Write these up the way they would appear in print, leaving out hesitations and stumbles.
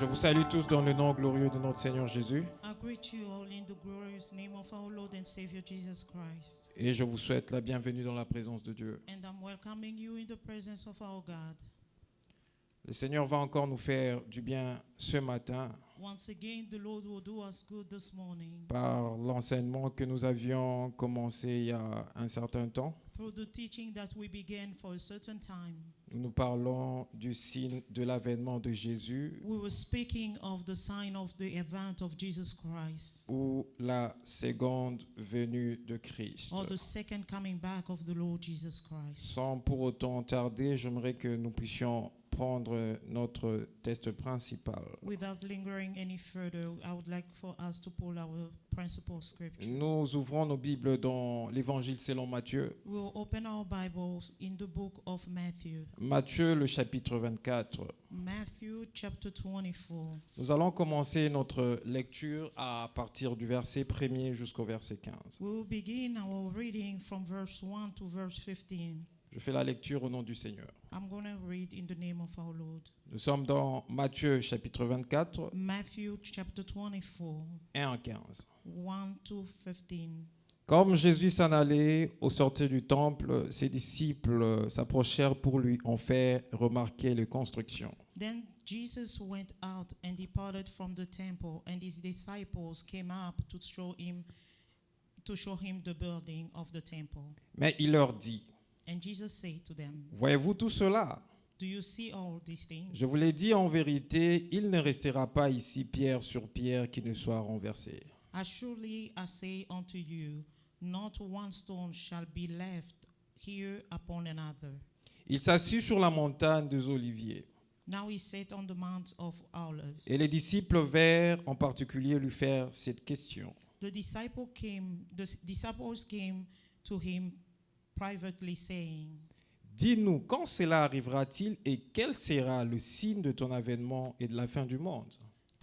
Je vous salue tous dans le nom glorieux de notre Seigneur Jésus I greet you all in the glorious name of our Lord and Savior Jesus Christ. et je vous souhaite la bienvenue dans la présence de Dieu. And I'm welcoming you in the presence of our God. Le Seigneur va encore nous faire du bien ce matin Once again, the Lord will do us good this morning par l'enseignement que nous avions commencé il y a un certain temps. through the teaching that we began for a certain time. Nous parlons du signe de l'avènement de Jésus We were speaking of the sign of the event of Jesus Christ, ou la seconde venue de Christ. or the second coming back of the Lord Jesus Christ. Sans pour autant tarder, j'aimerais que nous puissions prendre notre texte principal. Without lingering any further, I would like for us to pull our principal scripture. Nous ouvrons nos Bibles dans l'Évangile selon Matthieu. We'll open our Bibles in the book of Matthew. Matthieu, le chapitre 24. Matthew chapter 24. Nous allons commencer notre lecture à partir du verset 1er jusqu'au verset 15. We will begin our reading from verse 1 to verse 15. Je fais la lecture au nom du Seigneur. I'm going to read in the name of our Lord. Nous sommes dans Matthieu, chapitre 24, Matthew chapter 24, 1 à 15. 1 to 15. Comme Jésus s'en allait au sortir du temple, ses disciples s'approchèrent pour lui en faire remarquer les constructions. Then Jesus went out and departed from the temple, and his disciples came up to show him the building of the temple. Mais il leur dit, And Jesus said to them, voyez-vous tout cela? do you see all these things? Je vous l'ai dit en vérité, il ne restera pas ici pierre sur pierre qui ne soit renversée. Surely I say unto you, not one stone shall be left here upon another. Il s'assit sur la montagne des Oliviers. Now he sat on the Mount of Olives. Et les disciples vinrent en particulier lui faire cette question. The disciples came to him privately, saying, Dis-nous, quand cela arrivera-t-il et quel sera le signe de ton avènement et de la fin du monde?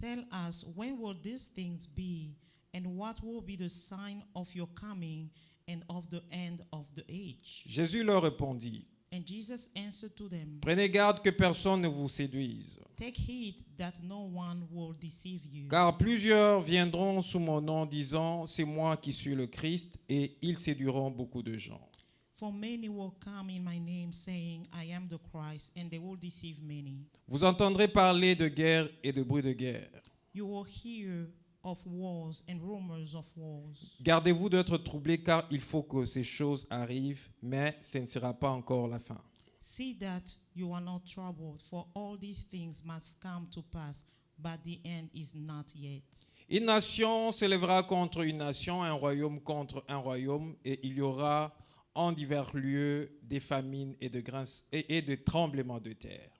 tell us, when will these things be, and what will be the sign of your coming and of the end of the age? Jésus leur répondit, And Jesus answered to them, prenez garde que personne ne vous séduise, take heed that no one will deceive you. car plusieurs viendront sous mon nom disant, c'est moi qui suis le Christ, et ils séduiront beaucoup de gens. For many will come in my name, saying, I am the Christ, and they will deceive many. Vous entendrez parler de guerre et de bruit de guerre. You will hear of wars and rumors of wars. Gardez-vous d'être troublés, car il faut que ces choses arrivent, mais ce ne sera pas encore la fin. See that you are not troubled, for all these things must come to pass, but the end is not yet. Une nation s'élèvera contre une nation, un royaume contre un royaume, et il y aura en divers lieux des famines et de tremblements de terre.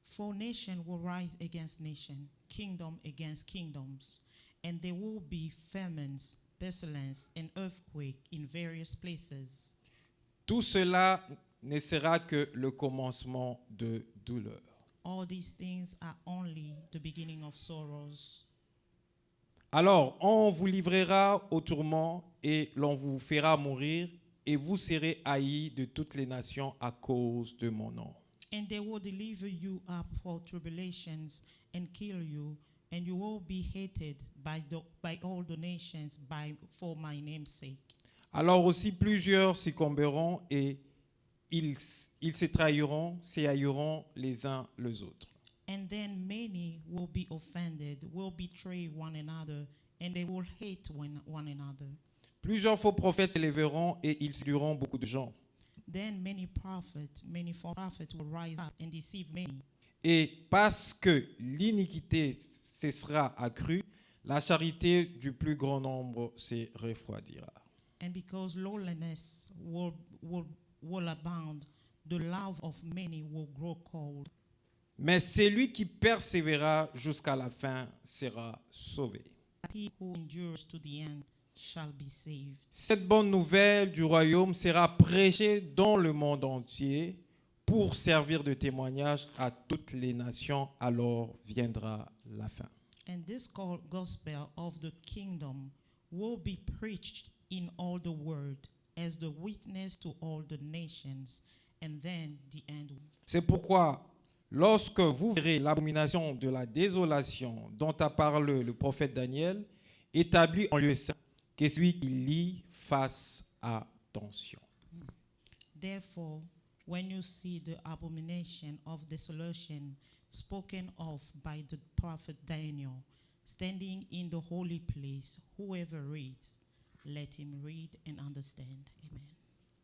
For nation will rise against nation, kingdom against kingdoms, and there will be famines, pestilence, and earthquake in various places. Tout cela ne sera que le commencement de douleur. All these things are only the beginning of sorrows. Alors, on vous livrera au tourment et l'on vous fera mourir, et vous serez haïs de toutes les nations à cause de mon nom. And they will deliver you up for tribulations and kill you, and you will be hated by all the nations for my name's sake. Alors aussi plusieurs succomberont et ils se trahiront, s'haïront les uns les autres. And then many will be offended, will betray one another, and they will hate one another. Plusieurs faux prophètes s'élèveront et ils séduiront beaucoup de gens. Then many false prophets will rise up and deceive many. Et parce que l'iniquité cessera accrue, la charité du plus grand nombre se refroidira. And because lowliness will abound, the love of many will grow cold. Mais celui qui persévérera jusqu'à la fin sera sauvé. He who endures to the end shall be saved. Cette bonne nouvelle du royaume sera prêchée dans le monde entier pour servir de témoignage à toutes les nations, alors viendra la fin. And this gospel of the kingdom will be preached in all the world as the witness to all the nations, and then the end. C'est pourquoi lorsque vous verrez l'abomination de la désolation dont a parlé le prophète Daniel, établie en lieu saint, que celui qui lit fasse attention. Therefore, when you see the abomination of desolation spoken of by the prophet Daniel, standing in the holy place, whoever reads, let him read and understand. Amen.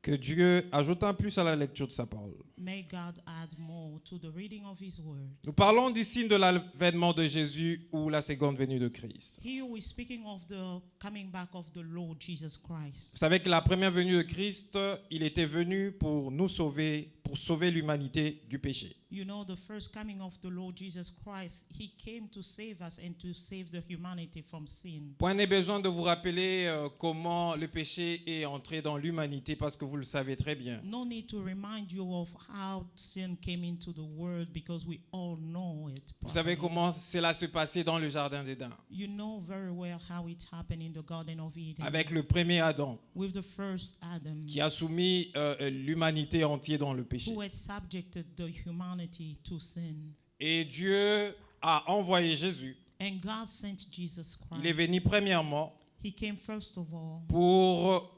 Que Dieu ajoute un plus à la lecture de sa parole. May God add more to the reading of his word. Nous parlons du signe de l'avènement de Jésus ou la seconde venue de Christ. Here we're speaking of the coming back of the Lord Jesus Christ. Vous savez que la première venue de Christ, il était venu pour nous sauver, pour sauver l'humanité du péché. You know, the first coming of the Lord Jesus Christ, he came to save us and to save the humanity from sin. Point n'est besoin de vous rappeler comment le péché est entré dans l'humanité parce que vous le savez très bien. No need to remind you of how sin came into the world because we all know it. Vous savez properly. comment cela se passait dans le jardin d'Éden You know very well how it happened in the Garden of Eden avec le premier Adam with the first Adam qui a soumis l'humanité entière dans le péché. who had subjected the humanity to sin. Et Dieu a envoyé Jésus. And God sent Jesus Christ. Il est venu premièrement He came first of all pour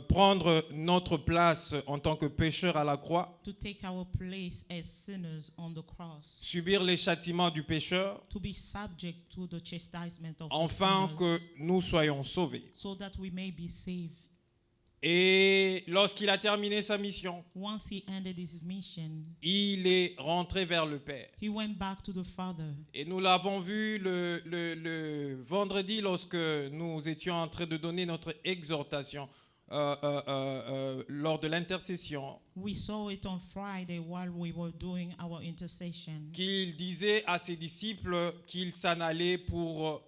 prendre notre place en tant que pécheurs à la croix, to take our place as sinners on the cross, subir les châtiments du pécheur, to be subject to the chastisement of afin the que sinners, nous soyons sauvés. so that we may be saved. Et lorsqu'il a terminé sa mission, Once he ended his mission, il est rentré vers le Père. he went back to the Father. Et nous l'avons vu le vendredi lorsque nous étions en train de donner notre exhortation lors de l'intercession, We saw it on Friday while we were doing our intercession. qu'il disait à ses disciples qu'il s'en allait pour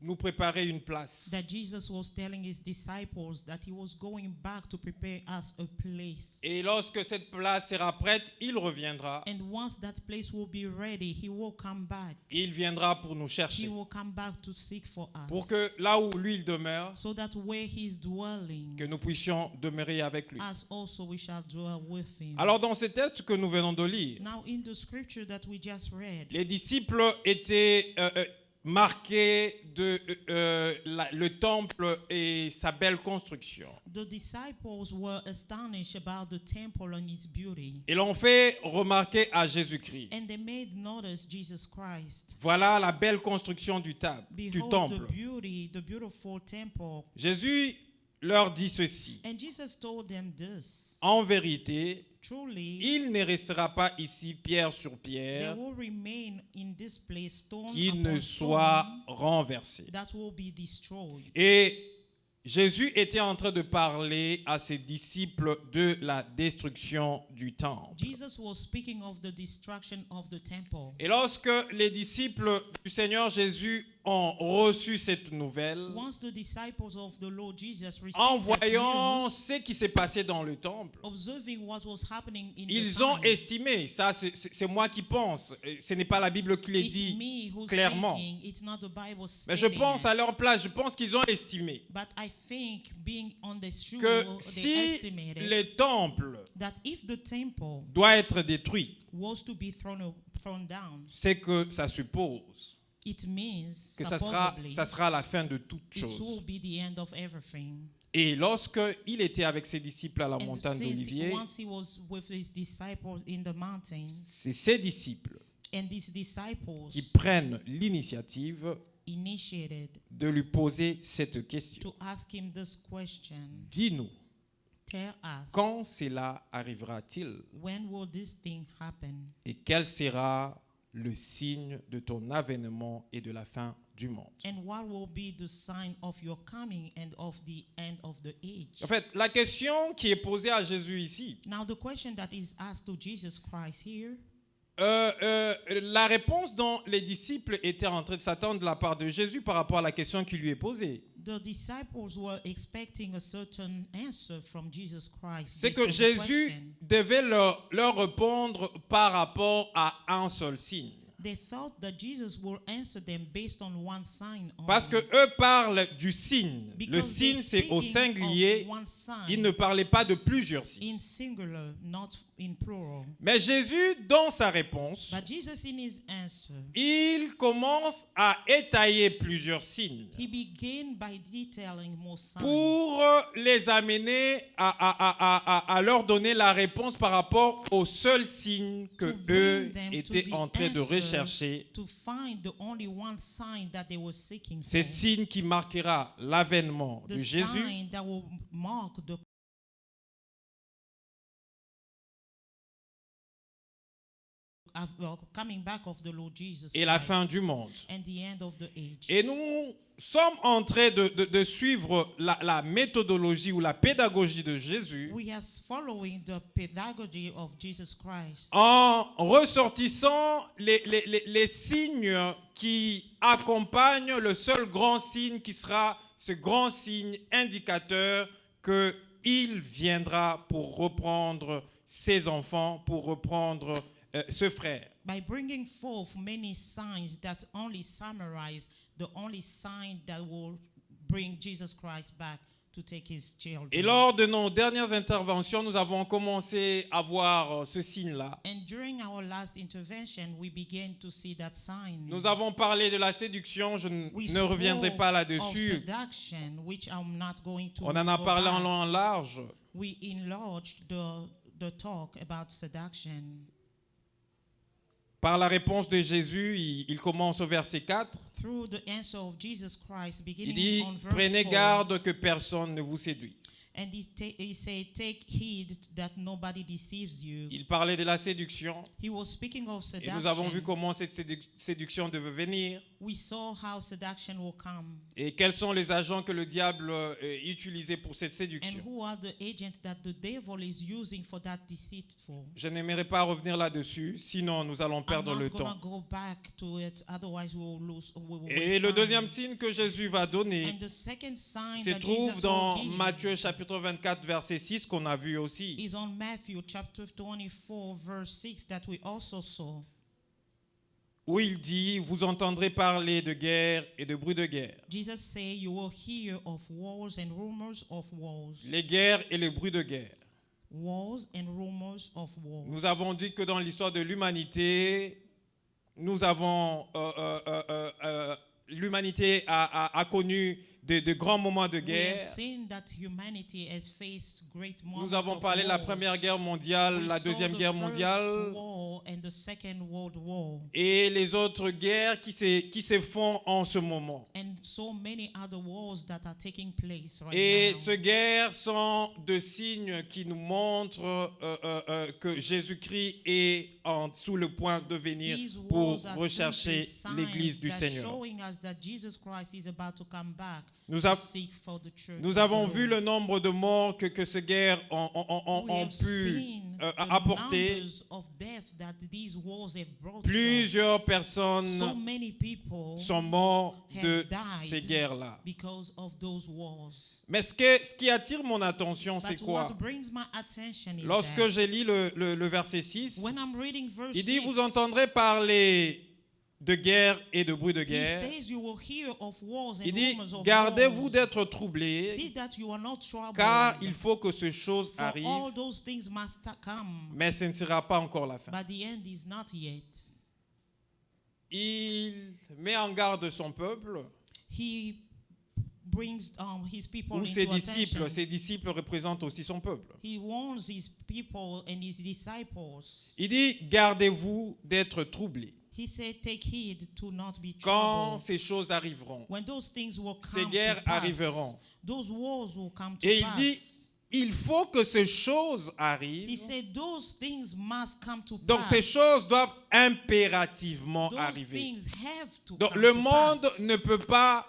nous préparer une place. That Jesus was telling his disciples that he was going back to prepare us a place. Et lorsque cette place sera prête, il reviendra. And once that place will be ready, he will come back. Il viendra pour nous He chercher. will come back to seek for us. Pour que là où lui il demeure, So that where he is dwelling, que nous puissions demeurer avec lui. us also we shall dwell with him. Alors dans ce texte que nous venons de lire, Now in the scripture that we just read, les disciples étaient marqués de le temple et sa belle construction. the disciples were astonished about the temple and its beauty. Ils l'ont fait remarquer à Jésus-Christ. And they made notice Jesus Christ. Voilà la belle construction du Behold temple. the beauty, the beautiful temple. Jésus leur dit ceci. And Jesus told them this. En vérité, Truly, il ne restera pas ici pierre sur there pierre will remain in this place stone qui ne upon soit stone renversé. that will be destroyed. Et Jésus était en train de parler à ses disciples de la destruction du temple. Jesus was speaking of the destruction of the temple. Et lorsque les disciples du Seigneur Jésus ont reçu cette nouvelle, Once the disciples of the Lord Jesus received en that voyant news, ce qui s'est passé dans le temple, observing what was happening in the ils ont time, estimé, ça c'est moi qui pense, ce n'est pas la Bible qui le it's dit me who's clairement. speaking, it's not the Bible Mais je stating pense it. à leur place, je pense qu'ils ont estimé But I think being on the shoe, que they si estimated le temple that if the temple doit être détruit, was to be thrown down, c'est que ça suppose it means que supposedly ça sera la fin de toute it will chose. be the end of everything. Et lorsqu'il était avec ses disciples à la And montagne since d'Olivier, once he was with his disciples in the mountain, c'est ses disciples and these disciples qui prennent l'initiative initiated de lui poser cette question. to ask him this question. Dis-nous, Tell us, quand cela arrivera-t-il when will this thing happen? et quel sera le signe de ton avènement et de la fin du monde? And what will be the sign of your coming and of the end of the age? En fait, la question qui est posée à Jésus ici, Now the question that is asked to Jesus Christ here, la réponse dont les disciples étaient en train de s'attendre de la part de Jésus par rapport à la question qui lui est posée, the disciples were expecting a certain answer from Jesus Christ. c'est based que on the Jésus question. devait leur répondre par rapport à un seul signe. They thought that Jesus would answer them based on one sign only. Parce que eux parlent du signe. Le Because signe, they're c'est au speaking singulier. of one sign Ils ne parlaient pas de plusieurs signes. in singular, not in plural. Mais Jésus, dans sa réponse, But Jesus, in his answer, il commence à étayer plusieurs signes he began by detailing more signs pour les amener à leur donner la réponse par rapport aux seuls signes que To eux bring them to étaient the en train de answer rechercher. to find the only one sign that they were seeking Ces for. signes qui marquera l'avènement The de Jésus sign that will mark the coming back of the Lord Jesus et la Christ fin du monde. and the end of the age. Et nous sommes en train de suivre la méthodologie ou la pédagogie de Jésus We are following the pedagogy of Jesus Christ en ressortissant les signes qui accompagnent le seul grand signe qui sera ce grand signe indicateur qu'il viendra pour reprendre ses enfants, pour reprendre ce frère. by bringing forth many signs that only summarize the only sign that will bring Jesus Christ back to take his children. Et lors de nos dernières interventions, nous avons commencé à voir ce signe-là. And during our last intervention, we began to see that sign. Nous avons parlé de la séduction, je We ne reviendrai spoke pas of là-dessus. seduction, which I'm not going to On en a go parlé en back. long et en large. We enlarged the talk about seduction. Par la réponse de Jésus, il commence au verset 4. Through the answer of Jesus Christ, Il beginning dit, on verse prenez 4, garde que personne ne vous séduise. and he said, take heed that nobody deceives you. Il parlait de la séduction. He was speaking of Et seduction. nous avons vu comment cette séduction devait venir. We saw how seduction will come, Et quels sont les agents que le diable utilisait pour cette and séduction. who are the agents that the devil is using for that deceitful. Je n'aimerais pas revenir là-dessus, sinon nous allons perdre I'm le not gonna temps. go back to it, otherwise we will lose. We will Et waste le time. deuxième signe que Jésus va donner And the second sign se that trouve Jesus dans will give Matthieu chapitre 24 verset 6 qu'on a vu aussi. is on Matthew chapter 24 verse 6 that we also saw, Où il dit, vous entendrez parler de guerre et de bruit de guerre. Jesus say, you will hear of wars and rumors of wars. Les guerres et le bruit de guerre. Wars and rumors of wars. Nous avons dit que dans l'histoire de l'humanité, nous avons l'humanité a connu de grands moments de We have guerre. seen that humanity has faced great moments Nous avons of parlé de la wars. Première Guerre mondiale, We la saw Deuxième the Guerre First mondiale War and the Second World War, et les autres guerres qui se font en ce moment. and so many other wars that are taking place right Et now. ces guerres sont de signes qui nous montrent que Jésus-Christ est sous le point de venir These pour wars are rechercher simply l'Église signs du that Seigneur. showing us that Jesus Christ is about to come back Nous, to a- seek for the church nous of avons the vu Lord. le nombre de morts que ces guerres We ont have pu seen the apporter. numbers of death that these wars have brought forth. Plusieurs So personnes many people sont mortes de have died ces guerres-là. because of those wars. Mais ce qui attire mon attention, c'est But quoi? what brings my attention is Lorsque that j'ai lu le verset 6, when I'm reading verse il dit, 6, vous entendrez parler de guerre et de bruit de he guerre. says you will hear of wars and Il dit, rumors of gardez-vous wars. d'être troublés, See that you are not troubled, car il faut que ces choses for all arrivent, those things must come, mais ce ne sera pas encore la fin. but the end is not yet. Il met en garde son peuple, He brings his people ou into ses disciples. attention. Ses disciples représentent aussi son peuple. He warns his people and his disciples. Il dit, gardez-vous d'être troublés. He said, take heed to not be Quand troubled. ces choses arriveront, When those things will ces come guerres to pass, arriveront. those wars will come to Et il pass. dit, il faut que ces choses He arrivent. said, those things must come to Donc pass. ces choses doivent impérativement Those arriver. things have to Donc come le to monde pass. ne peut pas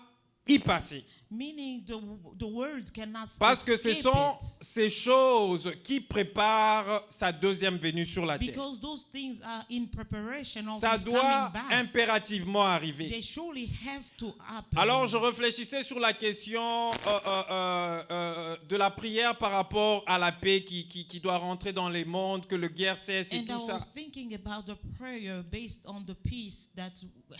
y passer. Meaning the world cannot Parce que ce escape sont it. ces choses qui préparent sa deuxième venue sur la terre. Because those things are in preparation of Ça his doit coming back. impérativement arriver. They surely have to happen. Alors je réfléchissais sur la question de la prière par rapport à la paix qui doit rentrer dans les mondes, que le guerre cesse et And I tout ça. was thinking about the prayer based on the peace that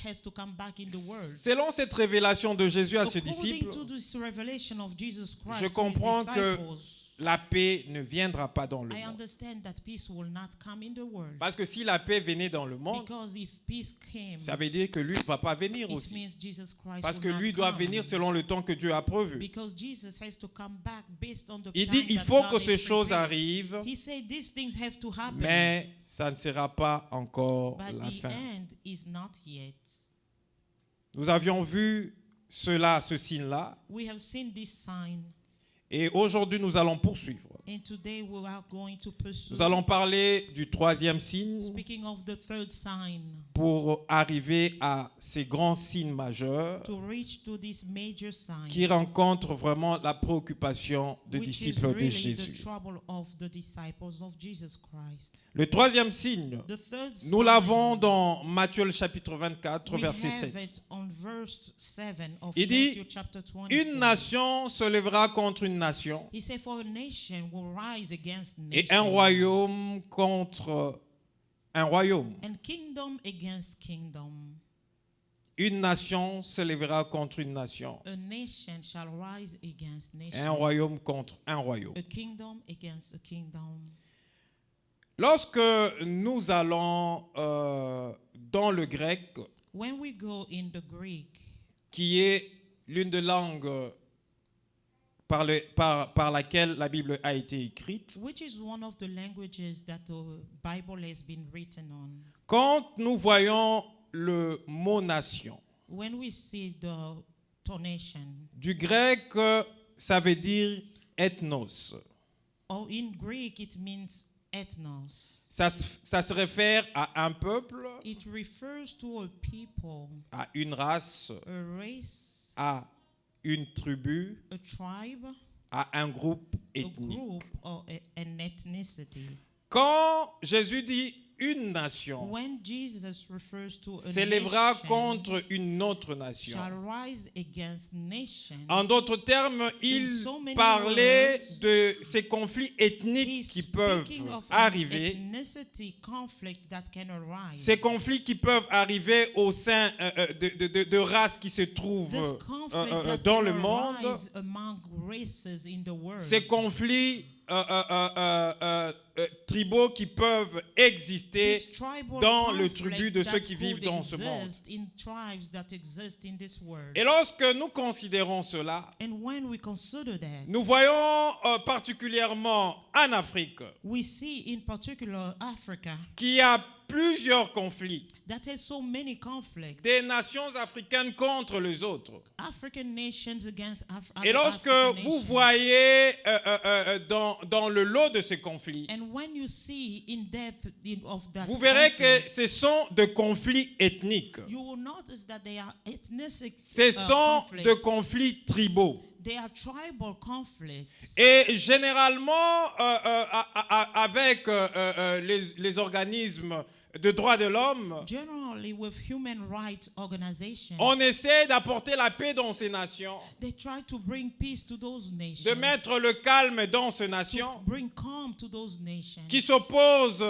has to come back in the world. Selon cette révélation de Jésus à ses According disciples, to this revelation of Jesus Christ je to his comprends que disciples, la paix ne viendra pas dans le I monde. understand that peace will not come in the world. Parce que si la paix venait dans le monde, Because if peace came, ça veut dire que lui ne va pas venir it aussi. means Jesus Christ Parce que will lui not doit come. venir selon le temps que Dieu a prévu. Because Jesus has to come back based on the Il time dit, il that faut God que has ces choses prepared. arrivent, He said these things have to happen. mais ça ne sera pas encore But la the fin. end is not yet. Nous avions vu cela, ce signe-là, We have seen this sign, et aujourd'hui nous allons poursuivre. and today we are going to pursue. Nous allons parler du troisième signe Speaking of the third sign, pour arriver à ces grands signes majeurs to reach to this major sign, qui rencontrent vraiment la préoccupation des which is disciples de really the Jésus. trouble of the disciples of Jesus Christ. Le troisième signe, The third nous sign, l'avons dans Matthieu le chapitre 24, we verset have 7. it on verse 7 of Il dit, Matthew chapter 24. Une nation se lèvera contre une nation He said, for a nation will rise against et nation, un royaume contre un royaume. and kingdom against kingdom. Une nation se lèvera contre une nation A nation shall rise against et un nation, royaume contre un royaume. a kingdom against a kingdom. Lorsque nous allons dans le grec, When we go in the Greek, qui est l'une des langues par laquelle la Bible a été écrite, which is one of the languages that the Bible has been written on, quand nous voyons le mot nation, when we see the tonation, du grec, ça veut dire ethnos. or in Greek it means ethnos. Ça se réfère à un peuple, It refers to a people, à une race, a race, à une tribu, a tribe, à un groupe a ethnique. group, or an ethnicity. Quand Jésus dit une nation, When Jesus refers to a s'élèvera nation, contre une autre nation. shall rise against nation. En d'autres termes, il so many parlait words, de ces conflits ethniques He's qui peuvent speaking of an arriver, ethnicity conflict that can arise. ces conflits qui peuvent arriver au sein de races qui se trouvent This conflict that dans can le monde, arise among races in the world. ces conflits tribaux qui peuvent exister This tribal dans le conflict tribu de that ceux qui vivent could dans ce monde. exist in tribes that exist in this world. Et lorsque nous considérons cela, And when we consider that, nous voyons particulièrement en Afrique we see in particular Africa qu'il y a plusieurs conflits that has so many conflicts. des nations africaines contre les autres. African nations against Et lorsque African vous nations. voyez dans le lot de ces conflits, And when you see in depth of that vous verrez conflict, que ce sont des conflits ethniques. you will notice that they are ethnic Ce sont conflicts. des conflits tribaux. They are tribal conflicts. Et généralement, avec les organismes de droits de l'homme, Generally, with human rights organizations, on essaie d'apporter la paix dans ces nations, they try to bring peace to those nations, de mettre le calme dans ces nations bring calm to those nations qui s'opposent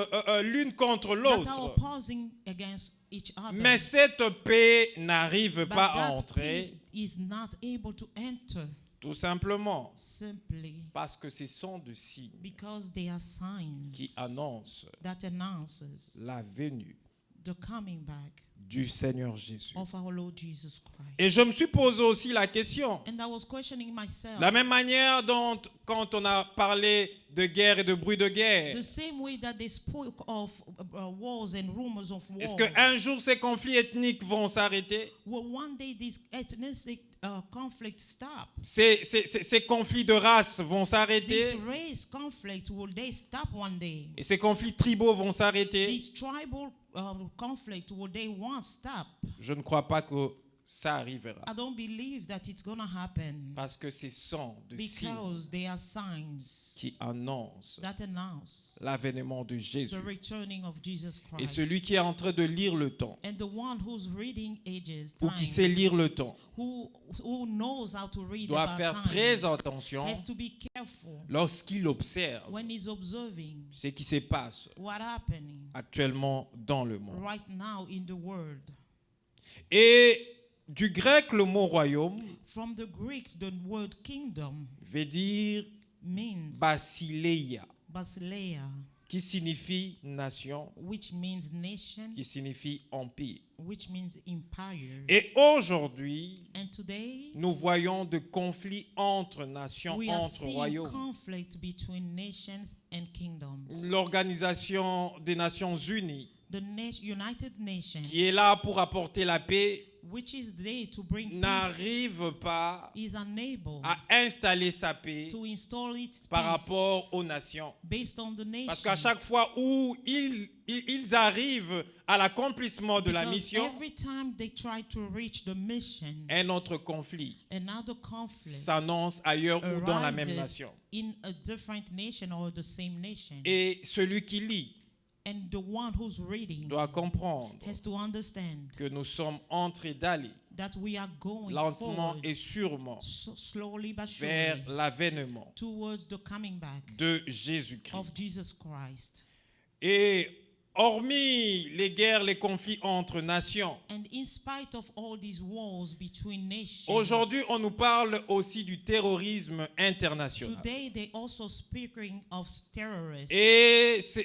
l'une contre that are l'autre. opposing against each other. Mais cette paix n'arrive But pas à that entrer, peace is not able to enter tout simplement simply parce que ce sont des signes because they are signs qui annoncent that announces la venue the coming back du Seigneur Jésus. of our Lord Jesus Christ. Et je me suis posé aussi la question, And I was questioning myself, la même manière dont quand on a parlé de guerre et de bruit de guerre, the same way that they spoke of wars and rumors of war. est-ce qu'un jour ces conflits ethniques vont s'arrêter? Will one day these ethnic conflicts stop? Ces conflits de race vont s'arrêter? These race conflicts, will they stop one day? Et ces conflits tribaux vont s'arrêter? These tribal conflicts, will they once stop? Je ne crois pas que ça arrivera. I don't believe that it's going to happen Parce que ce sont des signes because they are signs qui annoncent that announce l'avènement de Jésus. the returning of Jesus Et Christ. celui qui est en train de lire le temps, And the one who's reading ages, ou qui sait time, lire le temps, who knows how to read doit about faire time, très attention has to be careful lorsqu'il observe when he's observing ce qui se passe what happening actuellement dans le monde. right now in the world. Et du grec, le mot royaume From the Greek, the word kingdom veut dire means Basileia, Basileia, qui signifie nation, which means nation, qui signifie empire. which means empire. Et aujourd'hui, And today, nous voyons de conflits entre nations, we are entre seeing royaumes. conflict between nations and kingdoms. L'Organisation des Nations Unies, The United Nations, qui est là pour apporter la paix, which is there to bring peace, n'arrive pas is unable à installer sa paix to install its par peace rapport aux nations. based on the nations. Parce qu'à chaque fois où ils arrivent à l'accomplissement de la Because mission, every time they try to reach the mission, un autre conflit another conflict s'annonce ailleurs ou dans la même arises nation. in a different nation or the same nation. Et celui qui lit And the one who's reading doit comprendre has to understand que nous sommes entrés d'aller that we are going lentement forward, et sûrement slowly but vers surely, l'avènement towards the coming back de Jésus-Christ. of Jesus Christ. Et hormis les guerres, les conflits entre nations, And in spite of all these wars between nations, aujourd'hui on nous parle aussi du terrorisme international. today they also speaking of terrorists. Et ce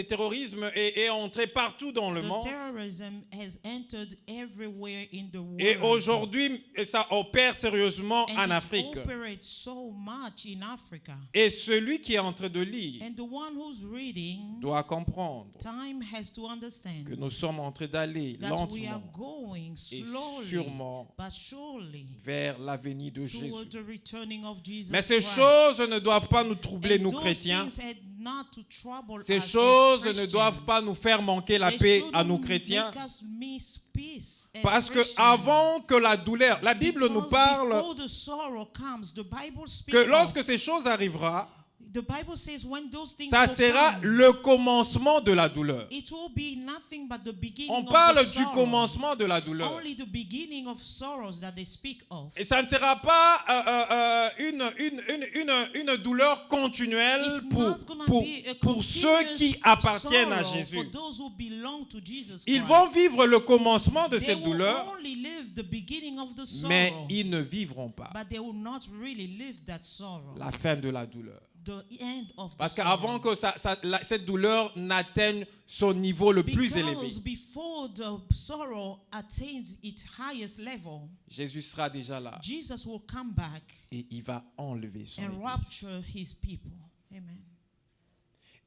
terrorisme est entré partout dans le The monde. terrorism has entered everywhere in the world. Et aujourd'hui, ça opère sérieusement and en it Afrique. operates so much in Africa. Et celui qui est en train de lire And the one who's reading doit comprendre time has to understand que nous sommes en train d'aller that we are lentement going et slowly sûrement but surely vers l'avenir de Jésus. toward the returning of Jesus Mais ces Christ. choses ne doivent pas nous troubler, And nous those chrétiens. things had not to trouble Ces us as choses ne Christians. doivent pas nous faire manquer la They paix à shouldn't nous chrétiens. make us miss peace as Parce que Christians. avant que la douleur, la Bible nous Because parle before the sorrow comes, the Bible speaks que of- lorsque ces choses arrivera, the Bible says when those things ça will sera come, le commencement de la douleur. it will be nothing but the beginning On of parle the du sorrow. commencement de la douleur. Only the beginning of sorrows that they speak of. Et ça ne sera pas une douleur continuelle It's pour, not gonna pour, be a pour ceux qui continuous appartiennent à sorrow Jésus. for those who belong to Jesus Ils Christ. vont vivre le commencement de They cette will douleur, only live the beginning of the sorrow, mais ils ne vivront pas but they will not really live that sorrow. la fin de la douleur. The end of the Parce sorrow. qu'avant que cette douleur n'atteigne son niveau le plus élevé, Because before the sorrow attains its highest level, Jésus sera déjà là Jesus will come back et il va enlever son and Église. rapture his people. Amen.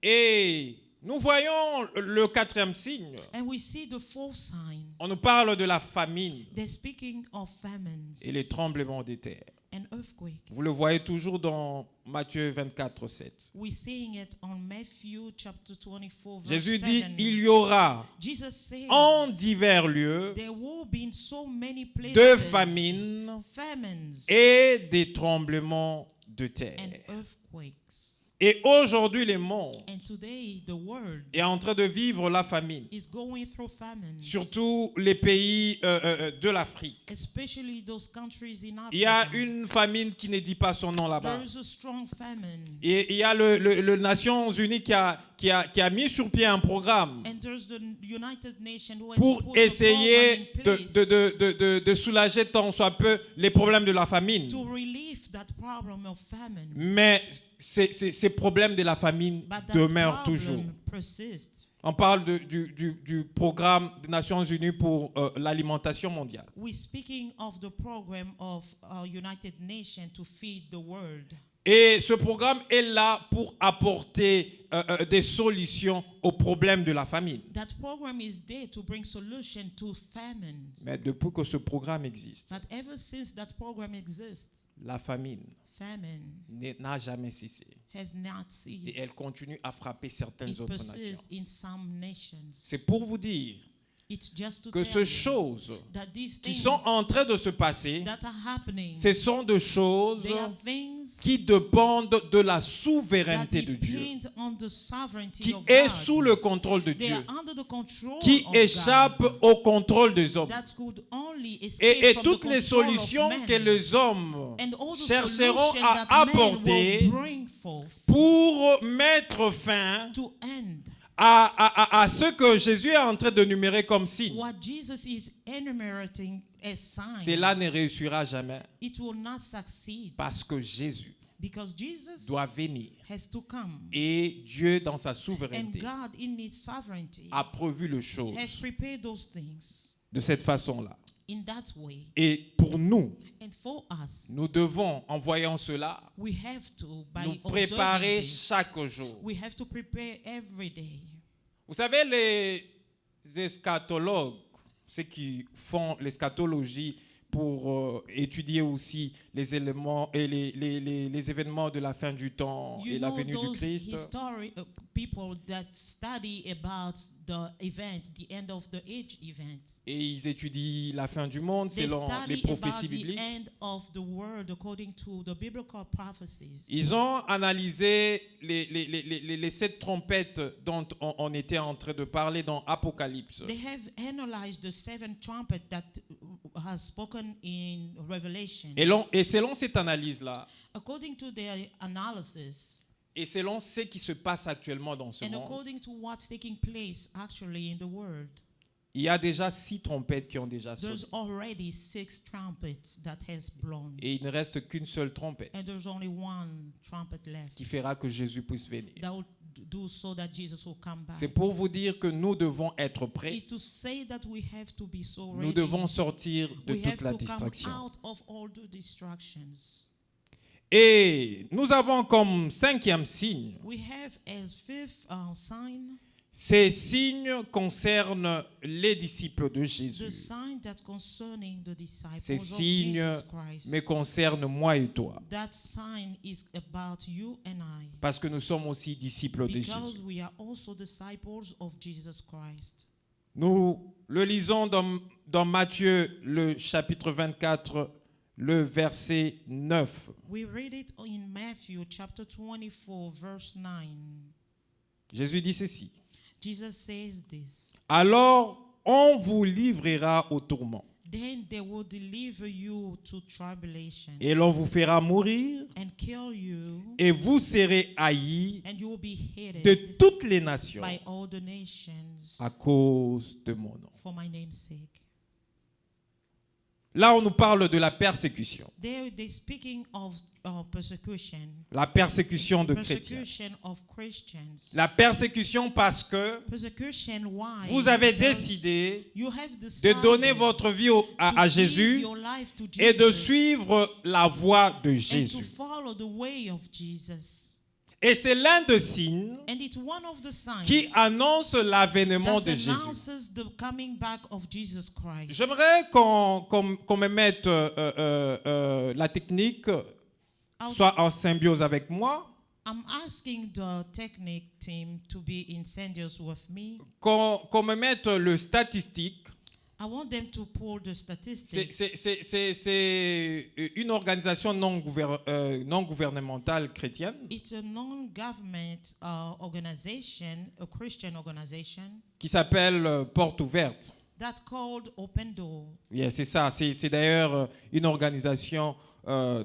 Et nous voyons le quatrième signe. And we see the fourth sign. On nous parle de la famine They're speaking of famines et les tremblements de terre. and earthquake. Vous le voyez toujours dans Matthieu 24, 7. We're seeing it on Matthew chapter 24, verse Jésus dit, 7. il y aura Jesus says, en divers lieux there will be in so many places de famines famines et des tremblements de and terre. earthquakes. Et aujourd'hui, le monde And today the world est en train de vivre la famine. is going through famines. Surtout les pays de l'Afrique. Especially those countries in Africa. Il y a une famine qui ne dit pas son nom là-bas. There is a strong famine. Et il y a le Nations Unies qui a mis sur pied un programme And there's the United Nations who has pour put a essayer program in place de soulager tant soit peu les problèmes de la famine. to relieve that problem of famine. Mais ces problèmes de la famine But that demeurent problem toujours. persists. On parle du programme des Nations Unies pour l'alimentation mondiale. We're speaking of the program of United Nations to feed the world. Et ce programme est là pour apporter des solutions aux problèmes de la famine. That program is there to bring solution to famines. Mais depuis que ce programme existe, But ever since that program exists, la famine famine n'a jamais cessé. has not Et ceased. elle continue à frapper certaines It autres nations. persists in some nations. C'est pour vous dire It's just to que tell ces you choses that these qui things sont en train de se passer, that are happening, ce sont des choses they are things qui dépendent de la that souveraineté de Dieu, depend on the sovereignty qui of est God. sous le contrôle de They Dieu, are under the control qui of échappe God. au contrôle des hommes. That could only escape Et from toutes the les control of solutions man. que les hommes And all the chercheront solutions à that men apporter will bring forth pour mettre fin to end à ce que Jésus est en train de numérer comme signe, what Jesus is enumerating as sign. cela ne réussira jamais It will not succeed parce que Jésus Because Jesus doit venir. has to come. Et Dieu, dans sa And souveraineté, God, in His sovereignty, a prévu les choses has prepared those things de cette façon-là. in that way. Et pour nous, And for us, nous devons, en voyant cela, we have to, by nous observing préparer this, chaque jour. we have to prepare every day. Vous savez, les eschatologues, ceux qui font l'eschatologie pour étudier aussi les éléments et les événements de la fin du temps You et la know venue du those Christ. people that study about the event, the end of the age event. Et ils étudient la fin du monde They selon les study prophéties about the bibliques. end of the world according to the biblical prophecies. Ils ont analysé les 7 trompettes dont on était en train de parler dans Apocalypse. They have analyzed the 7 trumpets that has spoken in Revelation. Et selon cette analyse-là, According to their analysis, et selon ce qui se passe actuellement dans ce and monde, according to what's taking place actually in the world, il y a déjà 6 trompettes qui ont déjà there's sonné. already 6 trumpets that has blown. Et il ne reste qu'une seule trompette And there's only one trumpet left qui fera que Jésus puisse venir. that will do so that Jesus will come back. C'est pour vous dire que nous devons être prêts. It's to say that we have to be so Nous ready. devons sortir de We have toute la to come distraction. out of all the distractions. Et nous avons comme 5e signe, We have as 5th sign, ces signes concernent les disciples de the Jésus. sign that concerning the disciples Ces of signes Jesus Christ. me concernent moi et toi, That sign is about you and I. parce que nous sommes aussi disciples de Because Jésus. we are also disciples of Jesus Christ. Nous le lisons dans Matthieu, le chapitre 24, le verset 9. We read it in Matthew chapter 24 verse 9. Jésus dit ceci. Jesus says this. Alors, on vous livrera au tourment, Then they will deliver you to tribulation et l'on vous fera mourir, and kill you, et vous serez haïs and you will be hated de toutes les nations by all the nations à cause de mon nom. for my name's sake. Là, on nous parle de la persécution. There they're speaking of persecution. La persécution de chrétiens. Persecution of Christians. La persécution parce que Persecution why? vous avez Because décidé you have de decided donner votre vie à to give Jésus your life to et de Jesus suivre la voie de and to Jésus. follow the way of Jesus. Et c'est l'un des signes And it's one of the signs qui annonce l'avènement that de Jésus. announces the coming back of Jesus Christ. J'aimerais qu'on me mette la technique soit en symbiose avec moi, I'm asking the technique team to be in sync with me. qu'on me mette le statistique. I want them to pull the statistics. C'est une organisation non gouvernementale chrétienne It's a non-government organization, a Christian organization, qui s'appelle Porte Ouverte. that's called Open Door. Yeah, c'est ça. C'est d'ailleurs une organisation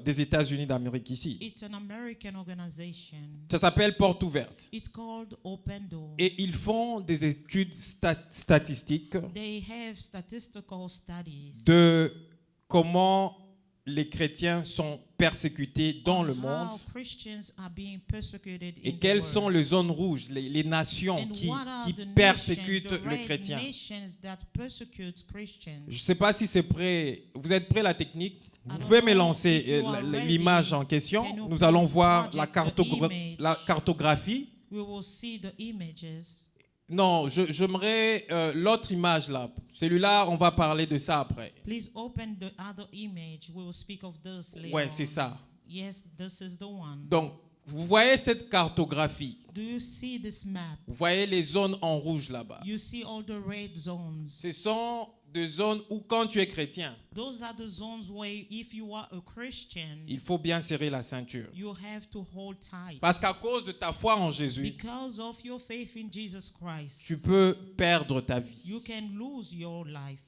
des États-Unis d'Amérique ici. It's an American organization. Ça s'appelle Porte Ouverte. It's called Open Door. Et ils font des études statistiques They have statistical studies de comment les chrétiens sont persécutés dans le on monde how Christians are being persecuted in et the quelles world. sont les zones rouges, les nations And qui what are the persécutent nations, the le red chrétien. nations that persecute Christians. Je ne sais pas si c'est prêt. Vous êtes prêt, la technique? Vous I don't pouvez me know lancer if you are ready. l'image en question. Can you Nous allons please voir project the la image? cartographie. We will see the images. Non, j'aimerais l'autre image là. Celui-là, on va parler de ça après. Please open the other image. We will speak of this later. Ouais, on. c'est ça. Yes, this is the one. Donc, vous voyez cette cartographie. Do you see this map? Vous voyez les zones en rouge là-bas. You see all the red zones. Ce sont des zones où quand tu es chrétien, Those are the zones where if you are a Christian, il faut bien serrer la ceinture. you have to hold tight. Parce qu'à cause de ta foi en Jésus, Because of your faith in Jesus Christ, tu peux perdre ta vie. you can lose your life.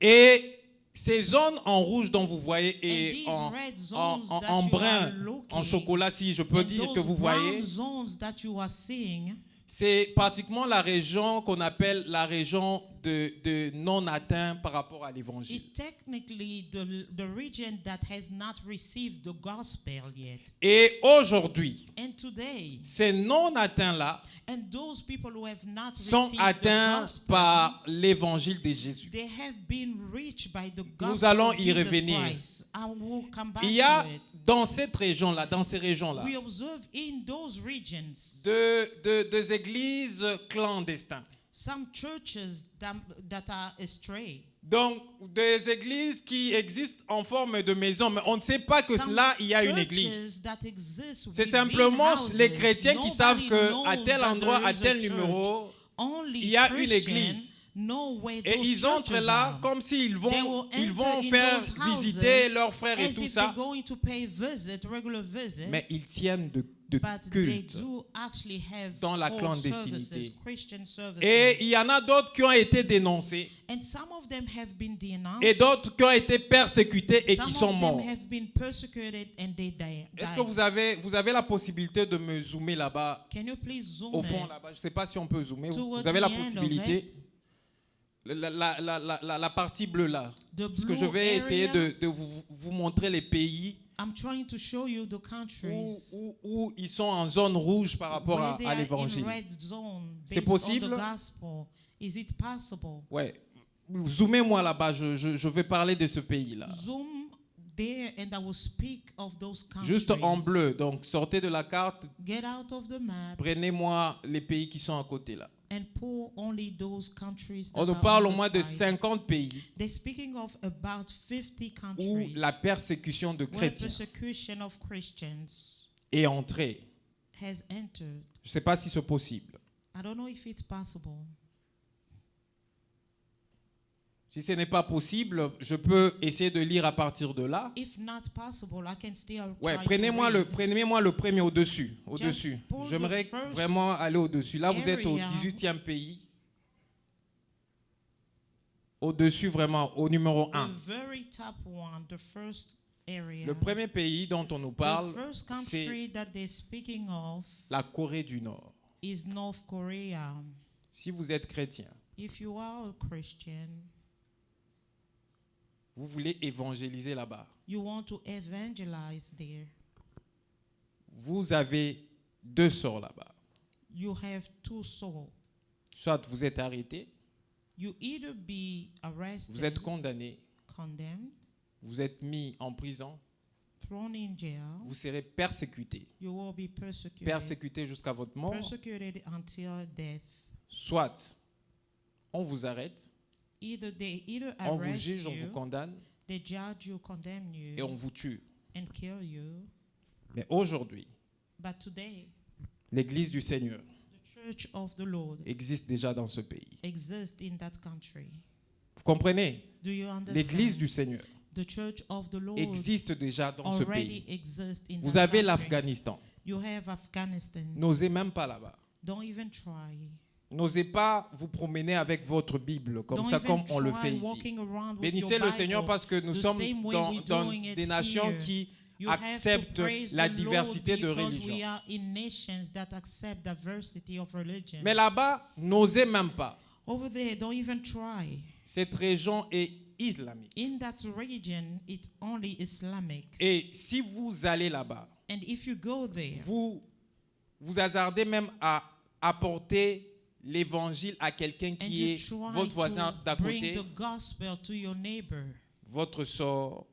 Et ces zones en rouge dont vous voyez And et these en, red zones en that you brun, are looking, en chocolat, si je peux and dire those que vous brown voyez, zones that you are seeing, c'est pratiquement la région qu'on appelle la région de non atteint par rapport à l'évangile. It's technically the region that has not received the gospel yet. Et aujourd'hui, And today, ces non atteints-là and those people who have not sont received atteints the gospel, par l'évangile de Jésus. they have been reached by the Nous gospel allons of y Jesus revenir. Christ. I will come back Il y a to it. dans cette région-là, dans ces régions-là, We observe in those regions des églises clandestines. some churches that are astray. Donc, des églises qui existent en forme de maison, mais on ne sait pas que Some là, il y a une churches église. that exist C'est within simplement houses. les chrétiens qui Nobody savent qu'à knows tel that endroit, there à is a tel church. numéro, Only il y a une Christians église. know where et those ils entrent churches là are. comme s'ils They vont, will ils vont enter in faire those houses visiter leurs frères et as tout if ça, they're going to pay visit, regular visit, mais ils tiennent de but they culte. do actually have dans la cult clandestinité. services, Christian services. Et il y en a d'autres qui ont été dénoncés And some of them have been denounced. et d'autres qui ont été persécutés et Some qui of sont them morts. have been persecuted and they died. Est-ce que vous avez la possibilité de me zoomer là-bas, Can you please zoom au fond it là-bas? Je ne sais pas si on peut zoomer. towards Vous avez la the end of possibilité. it? La partie bleue là. The Parce que je blue vais essayer area, de vous montrer les pays I'm trying to show you the countries où ils sont en zone rouge par rapport where they à are in l'évangile. red zone C'est based on possible? the gospel. Is it possible? Ouais. Zoomez-moi là-bas, je vais parler de ce pays-là. Zoom there and I will speak of those countries. Juste en bleu. Donc sortez de la carte, Get out of the map prenez-moi les pays qui sont à côté là. and pull only those countries that On nous are parle on au the moins de side. 50 pays They're speaking of about 50 où countries la persécution de where chrétiens persecution of Christians est entrée. has entered. Je ne sais pas si c'est possible. I don't know if it's possible. Si ce n'est pas possible, je peux essayer de lire à partir de là. If not possible, I can still Ouais, try prenez-moi to read. le premier au-dessus. Au-dessus. pull the J'aimerais first vraiment aller au-dessus. Là, vous êtes au area. 18e pays. Au-dessus, vraiment, au numéro 1. The very top one, the first area. Le premier pays dont on nous The parle, first c'est country that they're speaking of la Corée du Nord. is North Korea. Si vous êtes chrétien, If you are a Christian, vous voulez évangéliser là-bas. you want to evangelize there. Vous avez deux sorts là-bas. You have two souls. Soit vous êtes arrêté, You either be arrested, vous êtes condamné, condemned, vous êtes mis en prison, thrown in jail. vous serez persécuté. You will be persecuted. Persécuté jusqu'à votre mort. Persecuted until death. Soit on vous arrête, Either they on vous arrest juge, on you, vous condamne they judge you, condemn et on you, vous tue. and kill you. Mais aujourd'hui, But today, l'Église du Seigneur the church of the Lord existe déjà dans ce pays. exists in that country. Vous comprenez? Do you understand? L'Église du Seigneur The church of the Lord existe déjà dans ce already pays. exists in Vous that avez country. l'Afghanistan. You have Afghanistan. N'osez même pas là-bas. Don't even try. N'osez pas vous promener avec votre Bible comme Don't ça, even comme on le try fait ici. walking around with Bénissez your le Seigneur Bible parce que nous the sommes same way dans we're doing it des nations here. qui You have to acceptent praise la the diversité Lord de because religions. we are in nations that accept diversity of religion. Mais là-bas, n'osez même pas. Over there, don't even try. Cette région est islamique. In that region, it's only Islamic. Et si vous allez là-bas, And if you go there, vous hasardez même à apporter l'évangile à quelqu'un and qui you est try votre voisin d'à to bring côté, the gospel to your neighbor, votre sort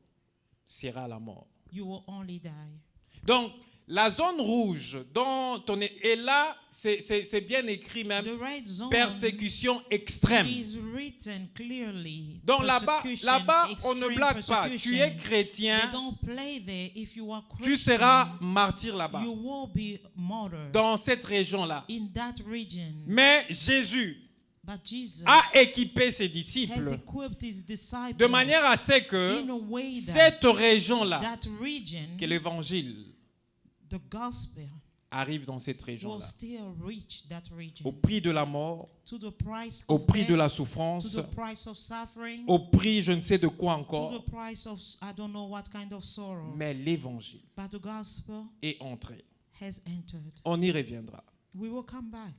sera la mort. you will only die. Donc, la zone rouge dont on est, et là, c'est bien écrit même, The red zone persécution extrême. is written clearly. Donc là-bas, Persecution, on ne extreme blague pas. Tu persecution. es chrétien, They don't play there. If you are tu Christian, seras martyr là-bas, you will be martyred dans cette région-là. in that region. Mais Jésus But Jesus a équipé ses has disciples equiped his disciples de manière à ce que in a way that cette région-là, that region, que l'évangile the gospel, arrive dans cette will région-là. still reach that region Au prix de la mort, to the price au of prix death, de la to souffrance, the price of suffering, au prix je ne sais de quoi to encore, the price of I don't know what kind of sorrow. mais l'évangile But the gospel est entré. has entered. On y reviendra. We will come back.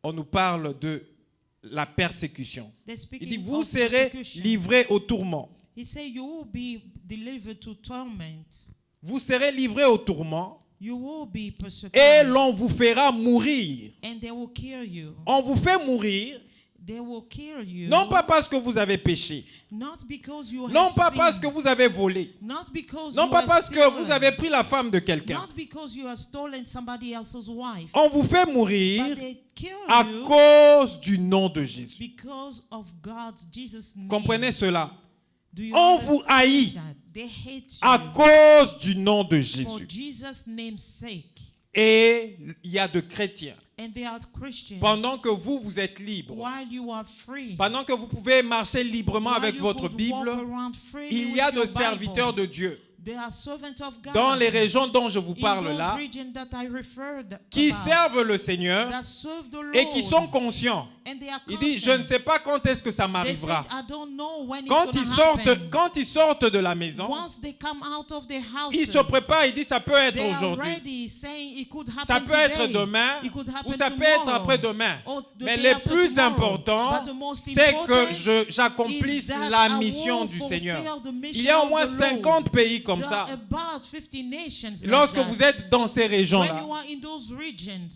On nous parle de la persécution. They're Il speaking dit, vous of serez persecution. livrés au tourment. He said, you will be delivered to torment. Vous serez livrés au tourment You will be et persecuted. l'on vous fera mourir. And they will kill you. On vous fait mourir, They will kill you. non pas parce que vous avez péché, Not because you non have pas sinned. parce que vous avez volé, Not because non you pas have parce que stolen. vous avez pris la femme de quelqu'un. Not because you have stolen somebody else's wife. On vous fait But mourir they kill à you cause du nom de Jésus. because of God's Jesus name. Comprenez cela. Do you On vous understand haït that? They hate à you cause du nom de for Jésus. Jesus' name's sake. Et il y a de chrétiens. And they are Christians. Pendant que vous êtes libre, While you are free. pendant que vous pouvez marcher librement While avec you votre could Bible, walk around freely il with y a de your serviteurs Bible. de Dieu They are servants of God. dans les régions dont je vous In parle those là, regions that I referred qui about, servent le Seigneur that serve the Lord. et qui sont conscients. And they are Il dit, je ne conscious. sais pas quand est-ce que ça They m'arrivera. said, I don't know when Quand it's ils gonna happen. quand ils sortent de la maison, Once they come out of their houses, ils se préparent, ils disent, ça peut être they are aujourd'hui. ready, saying it could happen Ça peut être today. demain It could ou happen ça peut être tomorrow. après-demain. Or the Mais day le after plus tomorrow. important, But the most c'est que important j'accomplisse is that la I mission will du fulfill Seigneur. the mission Il y a au of moins the Lord. 50 pays comme There ça. are about 50 nations like Lorsque that. vous êtes dans ces When régions-là, you are in those regions,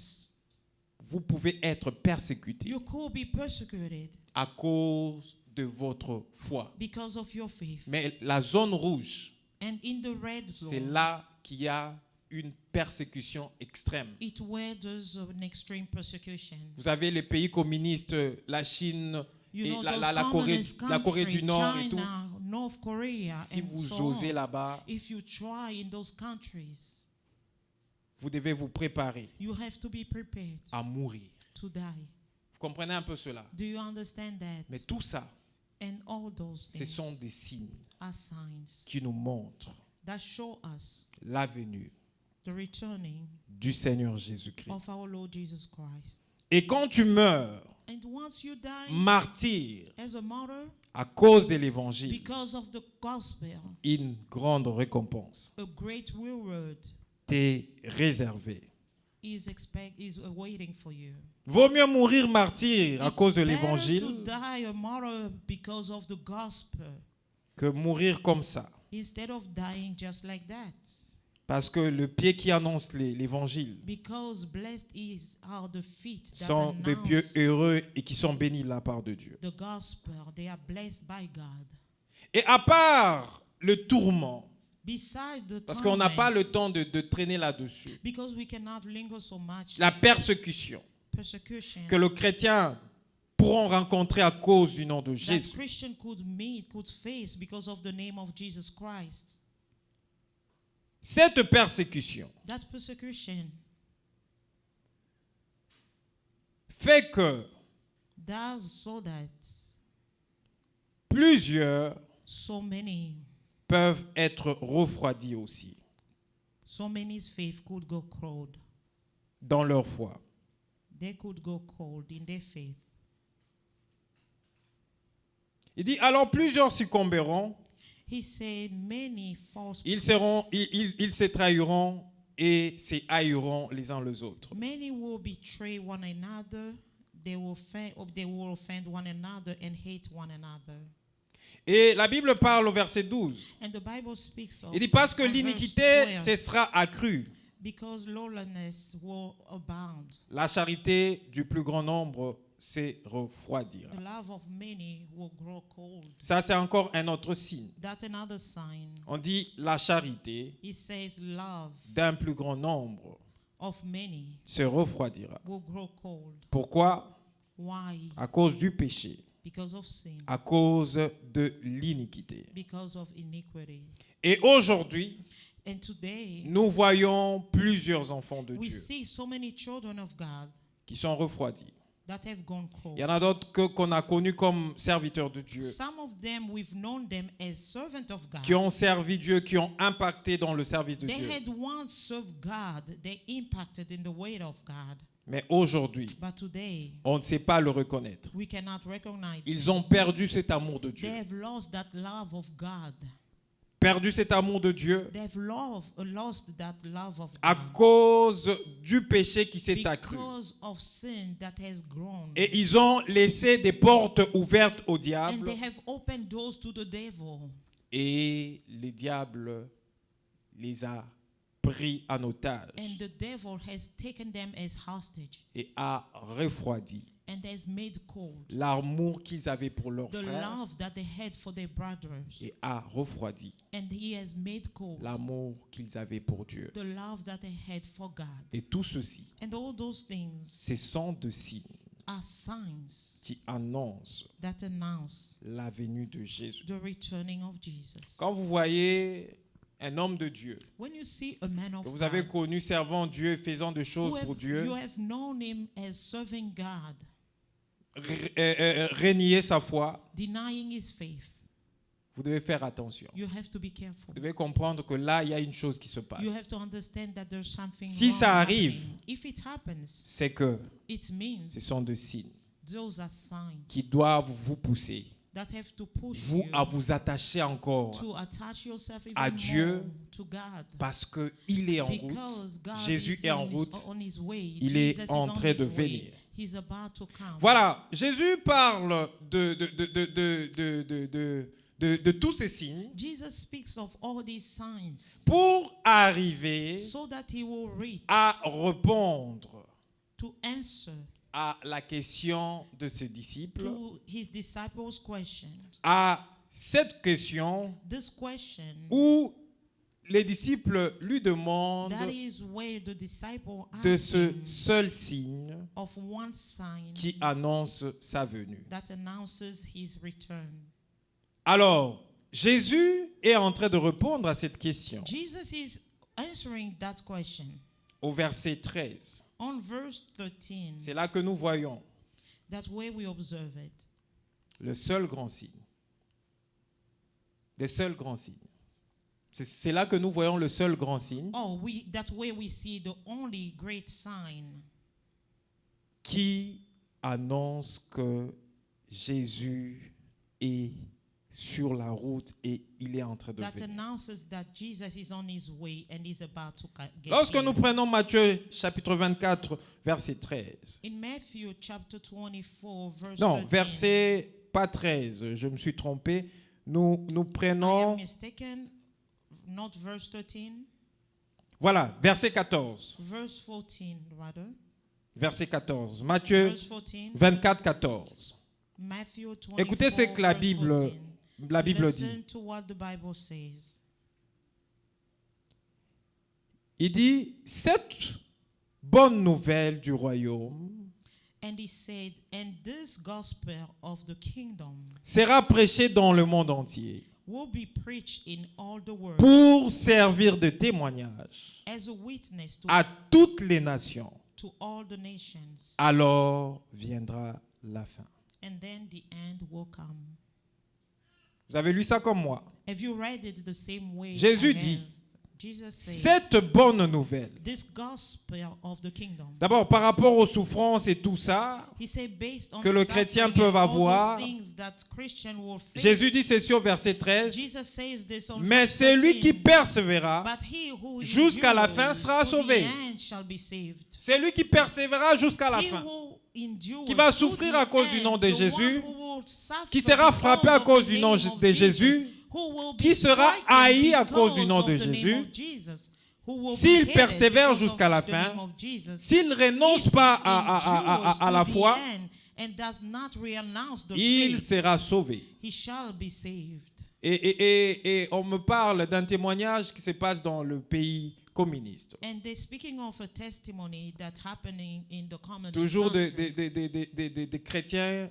vous pouvez être persécuté you could be persecuted à cause de votre foi. because of your faith. Mais la zone rouge, And in the red c'est zone, là qu'il y a une persécution extrême. it where there's an extreme persecution. Vous avez les pays communistes, la Chine, You et know, la those communist Corée du countries, Nord et tout. China, North Korea, Si and vous so osez on. là-bas, If you try in those countries, vous devez vous préparer you have to be prepared à mourir. to die. Vous comprenez un peu cela? Do you understand that? Mais tout ça, And all those ce things sont des signes are signs qui nous montrent that show us la venue the returning du Seigneur Jésus-Christ. of our Lord Jesus Christ. Et quand tu meurs, And once you die martyr, as a martyr, à cause de l'évangile, because of the gospel, une grande récompense a great reward t'est réservée. is waiting for you. Vaut mieux mourir martyr à It's cause de better l'évangile to die a martyr because of the gospel que mourir comme ça. instead of dying just like that. Parce que le pied qui annonce l'évangile Because blessed are the feet that sont des pieux announce heureux et qui sont bénis de la part de Dieu. the gospel. They are blessed by God. Et à part le tourment, Beside the parce qu'on n'a pas torment, le temps de traîner là-dessus, because we cannot linger so much, la persécution persecution que le chrétien pourront rencontrer à cause du nom de that Jésus. Christian could face because of the name of Jesus Christ. Cette persécution That persecution fait que does so that plusieurs so many peuvent être refroidis aussi faith could go cold. dans leur foi. They could go cold in their faith. Il dit, alors plusieurs succomberont, He said many false ils se trahiront et se haïront les uns les autres. many will betray one another. They will offend one another and hate one another. Et la Bible parle au verset 12. And the Bible speaks of Il dit, parce que verse l'iniquité 12, cessera accrue, because lawlessness will abound. la charité du plus grand nombre se refroidira. The love of many will grow cold. Ça, c'est encore un autre signe. That's another sign. On dit la charité It says love d'un plus grand nombre of many se refroidira. will grow cold. Pourquoi? Why? À cause du péché, Because of sin. à cause de l'iniquité. Because of iniquity. Et aujourd'hui, And today, nous voyons plusieurs enfants de we Dieu see so many children of God qui sont refroidis. that have gone cold. Il y en a d'autres qu'on a connus comme serviteurs de Dieu, Some of them, we've known them as servants of God. qui ont servi Dieu, qui ont impacté dans le service de They Dieu. had once served God. They impacted in the way of God. Mais aujourd'hui, But today, on ne sait pas le reconnaître. we cannot recognize Ils them. ont perdu cet amour de They Dieu. have lost that love of God. perdu cet amour de Dieu They've lost that love of à God cause du péché qui s'est accru. because of sin that has grown. Et ils ont laissé des portes ouvertes au And diable. they have opened doors to the devil. Et le diable les a pris en otage And the devil has taken them as hostage et a refroidi and has made cold l'amour qu'ils avaient pour leurs the frères love that they had for their brothers. et a refroidi And he has made cold l'amour qu'ils avaient pour Dieu. the love that they had for God. Et tout ceci, And all those things ce sont des signes are signs qui annoncent that announce la venue de Jésus. the returning of Jesus. Quand vous voyez un homme de Dieu When you see a man of que vous avez God connu servant Dieu et faisant des choses pour Dieu, you have known him as serving God, renier sa foi, denying his faith, vous devez faire attention. you have to be careful. Vous devez comprendre que là, il y a une chose qui se passe. You have to understand that there's something Si wrong ça arrive, happening. If it happens, C'est que it means ce sont des signes those are signs qui doivent vous pousser, that have to push vous, you à vous attacher encore, to attach yourself even à Dieu, more to God. parce qu'il est en route. Because God Jésus is est en route. on his way. Il est Jesus en is on train his de way. venir. He's about to come. Voilà, Jésus parle de tous ces signes Jesus speaks of all these signs pour arriver so that he will reach à répondre to answer à la question de ses disciples, to his disciples' questions. à cette question This question, où les disciples lui demandent that is where the disciple de asked ce him seul signe of one sign qui annonce sa venue. that announces his return. Alors, Jésus est en train de répondre à cette question Jesus is answering that question. au verset 13. On verse 13, C'est là que nous voyons that way we observe it. le seul grand signe. Le seul grand signe. C'est là que nous voyons le seul grand signe That way we see the only great sign qui annonce que Jésus est sur la route et il est en train de that venir. announces that Jesus is on his way and is about to get Lorsque here. nous prenons Matthieu chapitre 24, verset 13. In Matthew chapter 24, verse Non, 13, verset pas 13, je me suis trompé. Nous I am prenons, mistaken, not verse 13, voilà, verset 14. verse 14 rather. Verset 14. Matthieu Verse 14, 24, 14. Matthew 24, Écoutez ce que la verse Bible 14. dit. Listen to what the Bible says. Il dit, cette bonne nouvelle du royaume And he said, and this gospel of the kingdom sera prêchée dans le monde entier will be preached in all the world pour servir de témoignage as a witness à toutes les nations. to all the nations. Alors viendra la fin. And then the end will come. Vous avez lu ça comme moi. Have you read it the same way? Jésus I dit, have? Jesus said, cette bonne nouvelle. this gospel of the kingdom. D'abord, par rapport aux souffrances et tout ça, He said, based on que the le chrétien suffering peut and all avoir, those things that Christian will face, Jésus dit ceci au verset 13, Jesus says this on mais verse celui 13, qui persévérera, but he who jusqu'à la endures fin sera to the sauvé. end shall be saved. celui qui persévérera jusqu'à la He fin, who endures qui va to souffrir the à cause du end, nom de the Jésus, one who will suffer qui sera because frappé à of cause the du nom name of de Jesus, Jésus, who will be qui sera stricken haï à cause because du nom of de the name Jésus, of Jesus, who will be s'il hated persévère because of jusqu'à la the fin, name of Jesus. s'il ne renonce If pas he à la endures to the foi, end and does not renounce the il faith, sera sauvé. he shall be saved. Et on me parle d'un témoignage qui se passe dans le pays communiste. And they're speaking of a testimony that's happening in the communist Toujours country. des chrétiens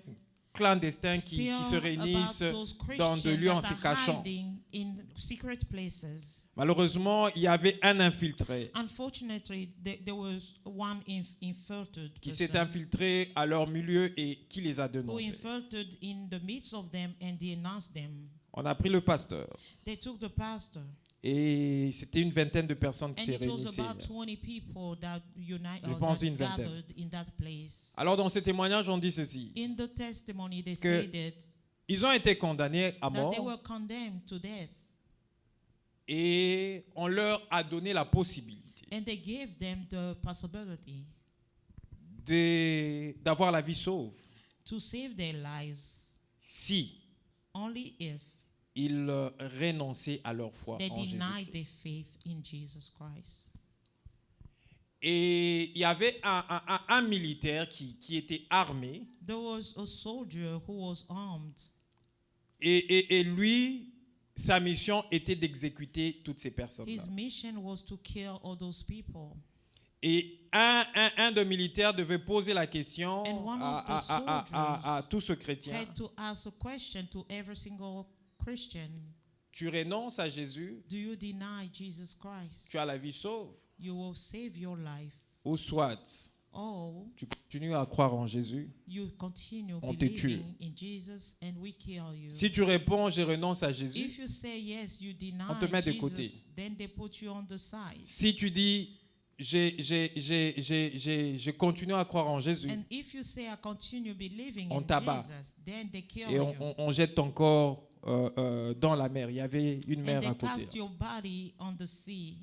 clandestins qui se Still réunissent about those dans de Christians lieux en that se are cachant. hiding in secret places. Malheureusement, il y avait un infiltré Unfortunately, there was one infiltrated qui s'est person infiltré à leur milieu et qui les a who dénoncés. infiltrated in the midst of them and denounced them. On a pris le pasteur They took the pastor. et c'était une vingtaine de personnes qui And se it was réunissaient. about 20 people that Je pense that une vingtaine. gathered in that place. Alors dans ce témoignage, on dit ceci. In the testimony, they que say that Ils ont été condamnés à they mort were condemned to death Et on leur a donné la possibilité And they gave them the possibility d'avoir la vie sauve to save their lives si only if ils renonçaient à leur foi they en denied Jésus-Christ. their faith in Jesus Christ. Et il y avait un militaire qui était armé There was a soldier who was armed, et lui, sa mission était d'exécuter toutes ces personnes-là. his mission was to kill all those people. Et un des militaires devait poser la question And one of the à tout ce chrétien. Had to ask a question to every single Christian. Tu renonces à Jésus, Do you deny Jesus Christ? tu as la vie sauve. You will save your life. Ou soit, Or tu continues à croire en Jésus. you continue On te tue. believing in Jesus and we kill you. Si tu réponds, je renonce à Jésus. If you say yes, you deny On te met de Jesus, côté. then they put you on the side. Si tu dis, je continue à croire en Jésus, And if you say I continue believing On in t'abat. Jesus, then they kill et you. on jette ton corps dans la mer. Il y avait une And mer they à côté. cast your body on the sea.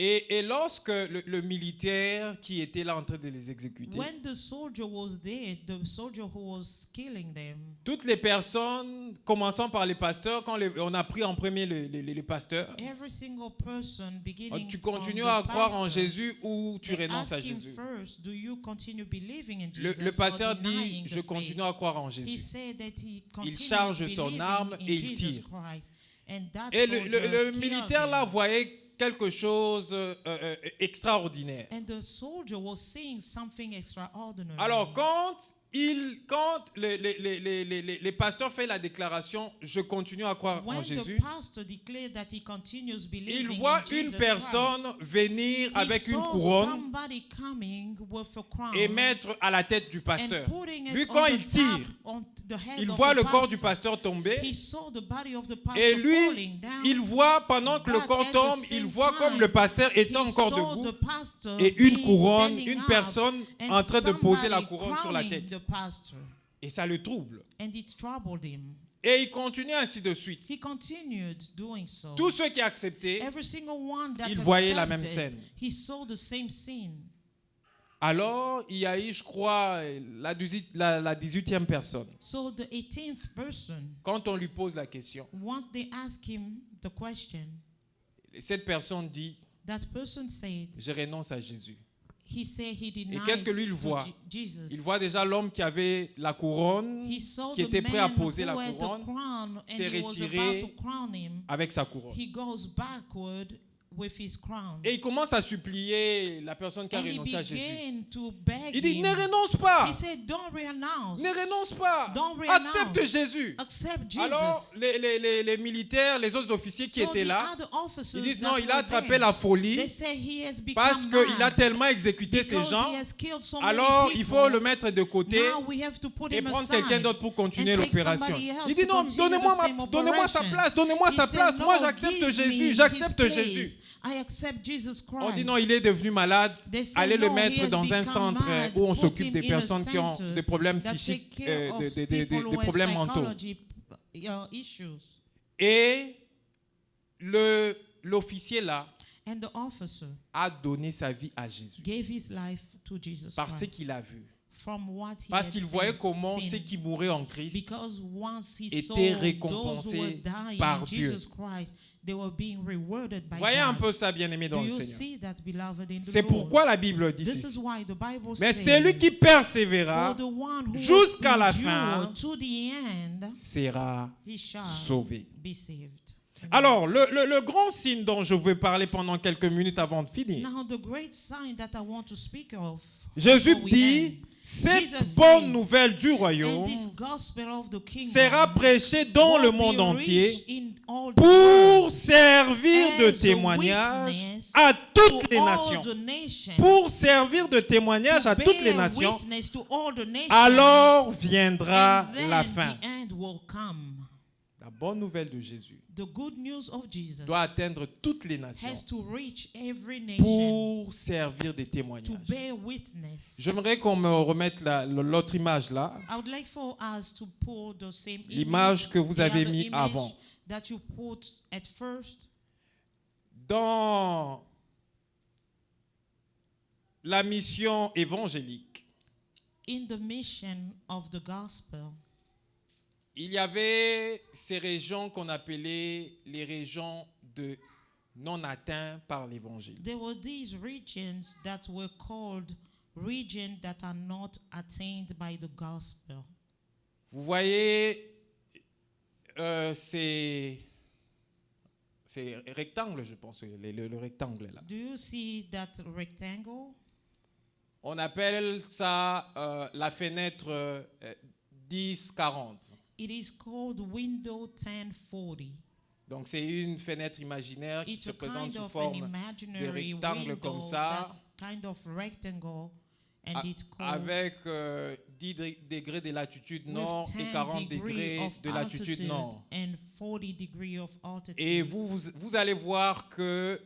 Et lorsque le militaire qui était là en train de les exécuter, When the soldier was there, the soldier who was killing them, toutes les personnes, commençant par les pasteurs, quand on a pris en premier les pasteurs, every single person beginning tu from continues the à croire en pastor, Jésus ou tu they renonces à ask him Jésus. first, do you continue believing in Le Jesus pasteur or dit, denying je the continue faith? à croire en He Jésus. said that he continues charge son believing arme in et il Jesus tire. Christ. And that Et soldier le killed militaire là him. voyait quelque chose extraordinaire. And the soldier was seeing something extraordinary. Alors quand les pasteurs font la déclaration, je continue à croire en When Jésus, the pastor declared that he continues il believing voit in une Jesus personne Christ, venir he avec une saw couronne somebody coming with a crown et mettre à la tête du and pasteur. putting it Lui, on quand the il tire, top, on the head il of voit the le corps du pastor. pasteur tomber He saw the body of the pastor et lui, falling down. il voit pendant que le But corps at the tombe, same il voit time, comme le pasteur est He encore saw debout the pastor et une being couronne, standing une up personne and en train de poser la somebody couronne sur la crowning tête. the pastor. Et ça le trouble. And it troubled him. Et il continue ainsi de suite. He continued doing so. Tous ceux qui acceptaient, Every single one that ils voyaient la même accepted, scène. he saw the same scene. alors il y a eu, je crois, la 18e personne. So the 18th person, Quand on lui pose la question, once they ask him the question, cette personne dit, that person said, je renonce à Jésus. he said he denied qu'est-ce que lui, il to voit? Jesus. Il voit déjà l'homme qui avait la couronne, He saw qui the était prêt à man poser who la had the couronne, crown and s'est he was retiré about to crown him. avec sa couronne. He goes backward with his crown. Et il commence à supplier la personne qui a And he renoncé à Jésus. began to beg Il dit, him. ne renonce pas, He said, don't renounce. ne renonce pas, Don't renounce. accepte Jésus. Accept Jesus. Alors les militaires, les autres officiers qui So étaient the là, other officers ils disent, that non, il a were attrapé there, la they folie say he has become parce qu'il a mad tellement exécuté ces because gens. he has killed so many Alors il people. faut le mettre de côté Now we have to put et him prendre aside quelqu'un d'autre pour continuer and take l'opération. somebody else Il dit to non, continue the same donnez-moi sa operation. place, donnez-moi He sa said, place. Moi "No, j'accepte give me Jésus, his j'accepte place. Jésus. I accept Jesus Christ." On dit non, il est devenu malade. They said, Allez le "No, he mettre has dans un become centre mad. où on Put s'occupe him des in a personnes qui ont center des problèmes that psychiques, take care of des people who have problèmes mentaux. psychology, issues." Et l'officier là And the officer a donné sa vie à Jésus gave his life to Jesus parce Christ. qu'il a vu. From what he Parce had qu'il voyait seen, comment ceux qui mouraient en Christ because once he étaient saw those who were récompensés dying par in Dieu. Jesus Christ, they were being rewarded by Voyez un God. peu ça, bien-aimé, dans Do le you Seigneur. see that, beloved, in the C'est Lord? pourquoi la Bible dit This is ceci. why the Bible Mais says, celui qui persévérera for the one who jusqu'à la will fin endure to the end, sera he shall sauvé. be saved. Alors, le grand signe dont je vais parler pendant quelques minutes avant de finir. Now, the great sign that I want to speak of, Jésus before we dit, end, cette Jesus bonne said, nouvelle du and royaume this gospel of the kingdom sera prêchée dans will le be monde entier reached in all the pour world servir de as a témoignage witness à toutes to les all nations. the nations, Pour servir de témoignage à to toutes les bear nations, witness to all the nations, alors viendra and then la fin. the end will come. La bonne nouvelle de Jésus The good news of Jesus doit atteindre toutes les nations has to reach every nation pour servir des to témoignages. bear witness. J'aimerais qu'on me remette l'autre image là. I would like for us to pull the same L'image image, que vous the avez other mis image avant. that you put at first. Dans la mission évangélique, in the mission of the gospel, il y avait ces régions qu'on appelait les régions de non atteintes par l'évangile. there were these regions that were called regions that are not attained by the gospel. Vous voyez ces rectangles, je pense, le rectangle là. Do you see that rectangle? On appelle ça la fenêtre 10-40. It is called window 1040. Donc c'est une fenêtre imaginaire qui It's se a présente kind sous of an forme imaginary rectangle comme window, ça, that kind of rectangle, and it's called avec 10 degrés de latitude with nord 10 et 40 degree degrés of de latitude altitude nord. and 40 degree of altitude. Et vous allez voir que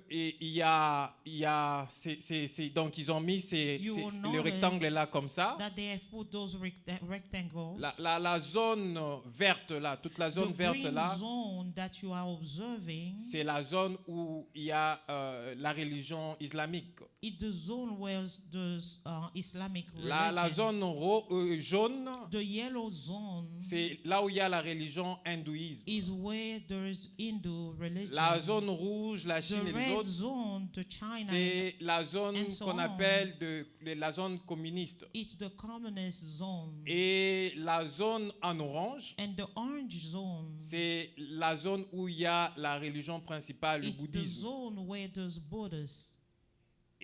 donc ils ont mis le rectangle là comme ça. That they have put those rectangles. La zone verte là, toute la zone The verte green là, zone that you are observing c'est la zone où il y a la religion islamique. is the zone where the Islamic La religion. zone jaune, The yellow zone c'est là où il y a la religion hindouisme. is where there is Hindu religion. La zone rouge, la The Chine et les red autres, zone, the China, c'est la zone and so qu'on on. appelle la zone communiste. it's the communist zone. Et la zone en orange, And the orange zone, c'est la zone où il y a la religion principale, le it's the bouddhisme. zone where there's Buddhists.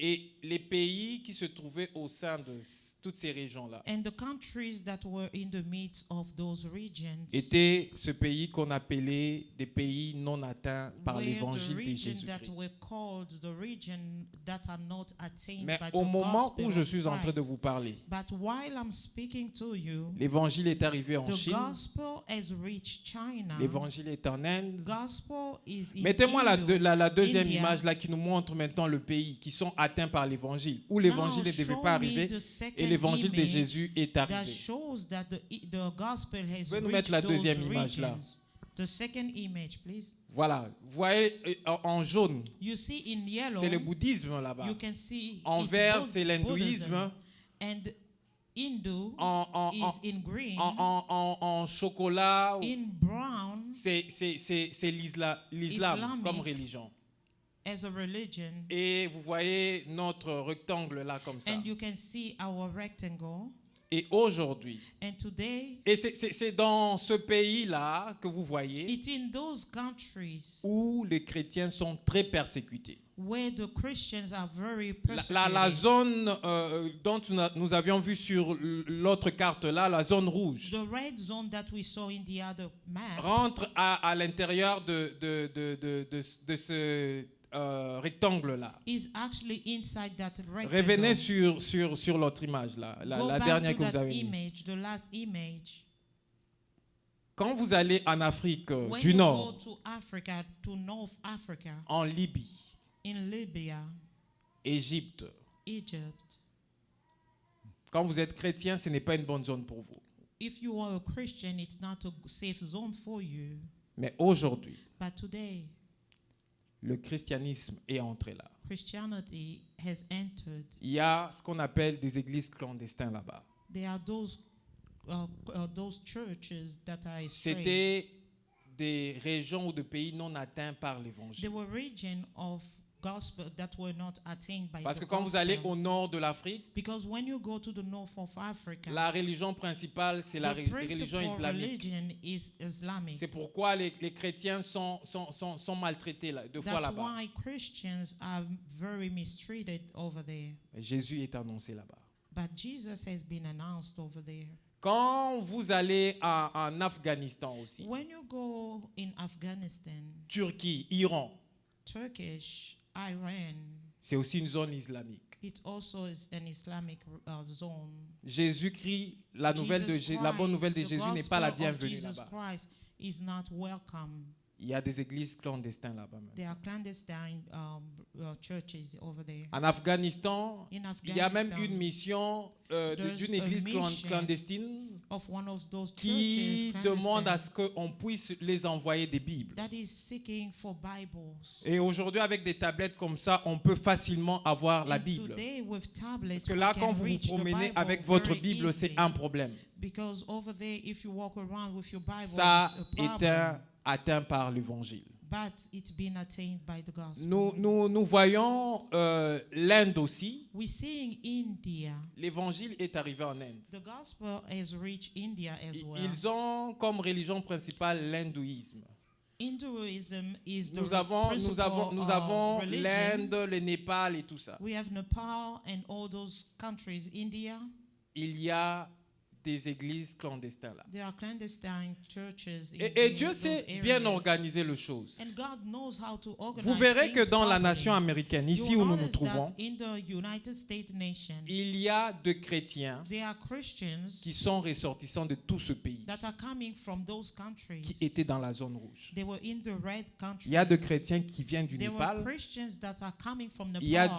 Et les pays qui se trouvaient au sein de toutes ces régions-là And the countries that were in the midst of those regions étaient ce pays qu'on appelait des pays non atteints par were the l'évangile de regions that Jésus-Christ. were called the region that are not attained Mais by au the moment gospel où je of suis en train de Christ. vous parler, But while I'm speaking to you, l'évangile est arrivé en the Chine, gospel has reached China. l'évangile est en Inde. Gospel is in Mettez-moi la deuxième India. image là qui nous montre maintenant le pays qui sont atteints par l'évangile, où l'évangile ne devait pas arriver et l'évangile de Jésus est that arrivé. shows that the gospel has Pouvez nous reached mettre la those deuxième image là. regions. The second image, please. Voilà, vous voyez en jaune, You see in yellow, c'est le bouddhisme là-bas. you can see En it's vert, c'est l'hindouisme. Buddhism. And Hindu En is in green. en chocolat, In brown, c'est l'islam Islamic. comme religion. as a religion. Et vous voyez notre rectangle là comme ça. And you can see our rectangle. Et aujourd'hui, And today, et c'est dans ce pays-là que vous voyez it's in those countries où les chrétiens sont très persécutés. where the Christians are very La persecuted. zone dont nous avions vu sur l'autre carte là, la zone rouge, The red zone that we saw in the other map rentre à l'intérieur de ce rectangle là. is actually inside that rectangle. Revenez sur l'autre image là, Go la back dernière to que vous that avez mise. image, the last image. Quand vous allez en Afrique When du you go Nord, to Africa, to North Africa, en Libye, in Libya, Égypte, Egypt, quand vous êtes chrétien, ce n'est pas une bonne zone pour vous. if you are a Christian, it's not a safe zone for you. Mais aujourd'hui, But today, le christianisme est entré là. Christianity has entered. Il y a ce qu'on appelle des églises clandestines là-bas. There are those churches that are astray. C'était des régions ou des pays non atteints par l'évangile. There were regions of gospel that were not attained by Parce the que quand vous gospel. allez au nord de l'Afrique, Because when you go to the north of Africa, la religion principale, c'est la the religion principal islamique. religion is Islamic. C'est pourquoi les chrétiens sont maltraités là, deux fois That's là-bas. why Christians are very mistreated over there. Jésus est annoncé là-bas. But Jesus has been announced over there. Quand vous allez en Afghanistan aussi, When you go in Afghanistan, Turquie, Iran, Turkish, Iran, c'est aussi une zone islamique. it also is an Islamic zone. Jésus-Christ, la bonne nouvelle de Jesus Jésus Christ, n'est pas la the bienvenue gospel of là-bas. Jesus Christ is not welcome. Il y a des églises clandestines là-bas même. There are clandestine churches over there. En Afghanistan, In il y a même Afghanistan, une mission there's d'une a église mission clandestine of one of those qui churches demande à clandestine ce qu'on puisse les envoyer des Bibles. that is seeking for Bibles. Et aujourd'hui, avec des tablettes comme ça, on peut facilement avoir la And Bible. today with tablets, Parce que we là, can quand vous vous reach the promenez Bible avec votre very Bible, c'est easily. un problème. Because over there, if you walk around with your Bible, Ça it's a est problem. atteint par l'évangile. But it's been attained by the gospel. Nous voyons l'Inde aussi. We see in India, L'évangile est arrivé en Inde. the gospel has reached India as well. Ils ont comme religion principale l'hindouisme. Hinduism is the Nous avons principal religion. l'Inde, le Népal et tout ça. We have Nepal and all those countries, India. Il y a des églises clandestines là. There are clandestine churches in, Et in Dieu those sait areas. bien organiser les choses. And God knows how to organize Vous verrez que things dans la properly. nation américaine, ici You'll où nous nous notice trouvons, that in the United States nation, il y a de chrétiens there are Christians qui sont ressortissants de tout ce pays, that are coming from those countries. qui étaient dans la zone rouge. They were in the red countries. Il y a de chrétiens qui viennent du There were Népal. Christians that are coming from Nepal. Il y a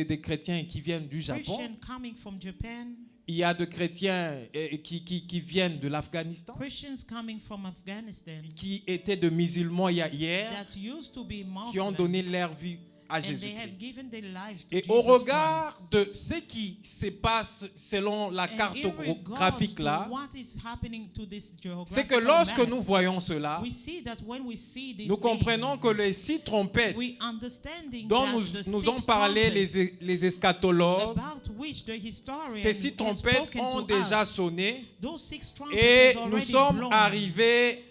des chrétiens qui viennent du Japon. Christians coming from Japan. Il y a de chrétiens qui viennent de l'Afghanistan, Christians coming from Afghanistan qui étaient de musulmans hier, that used to be qui ont Muslims, donné leur vie à and they have Jésus-Christ. given their lives to Et Jesus au regard Christ. de ce qui se passe selon la And carte in regards graphique to là, what is happening to this c'est que geographical lorsque map, nous voyons cela, we see that when we see these nous comprenons things, que les 6 trompettes we understanding dont that nous the ont six parlé trumpets les eschatologues, about which the historian ces 6 has trompettes spoken ont to déjà us, sonné those six trumpets et has nous already sommes blown. arrivés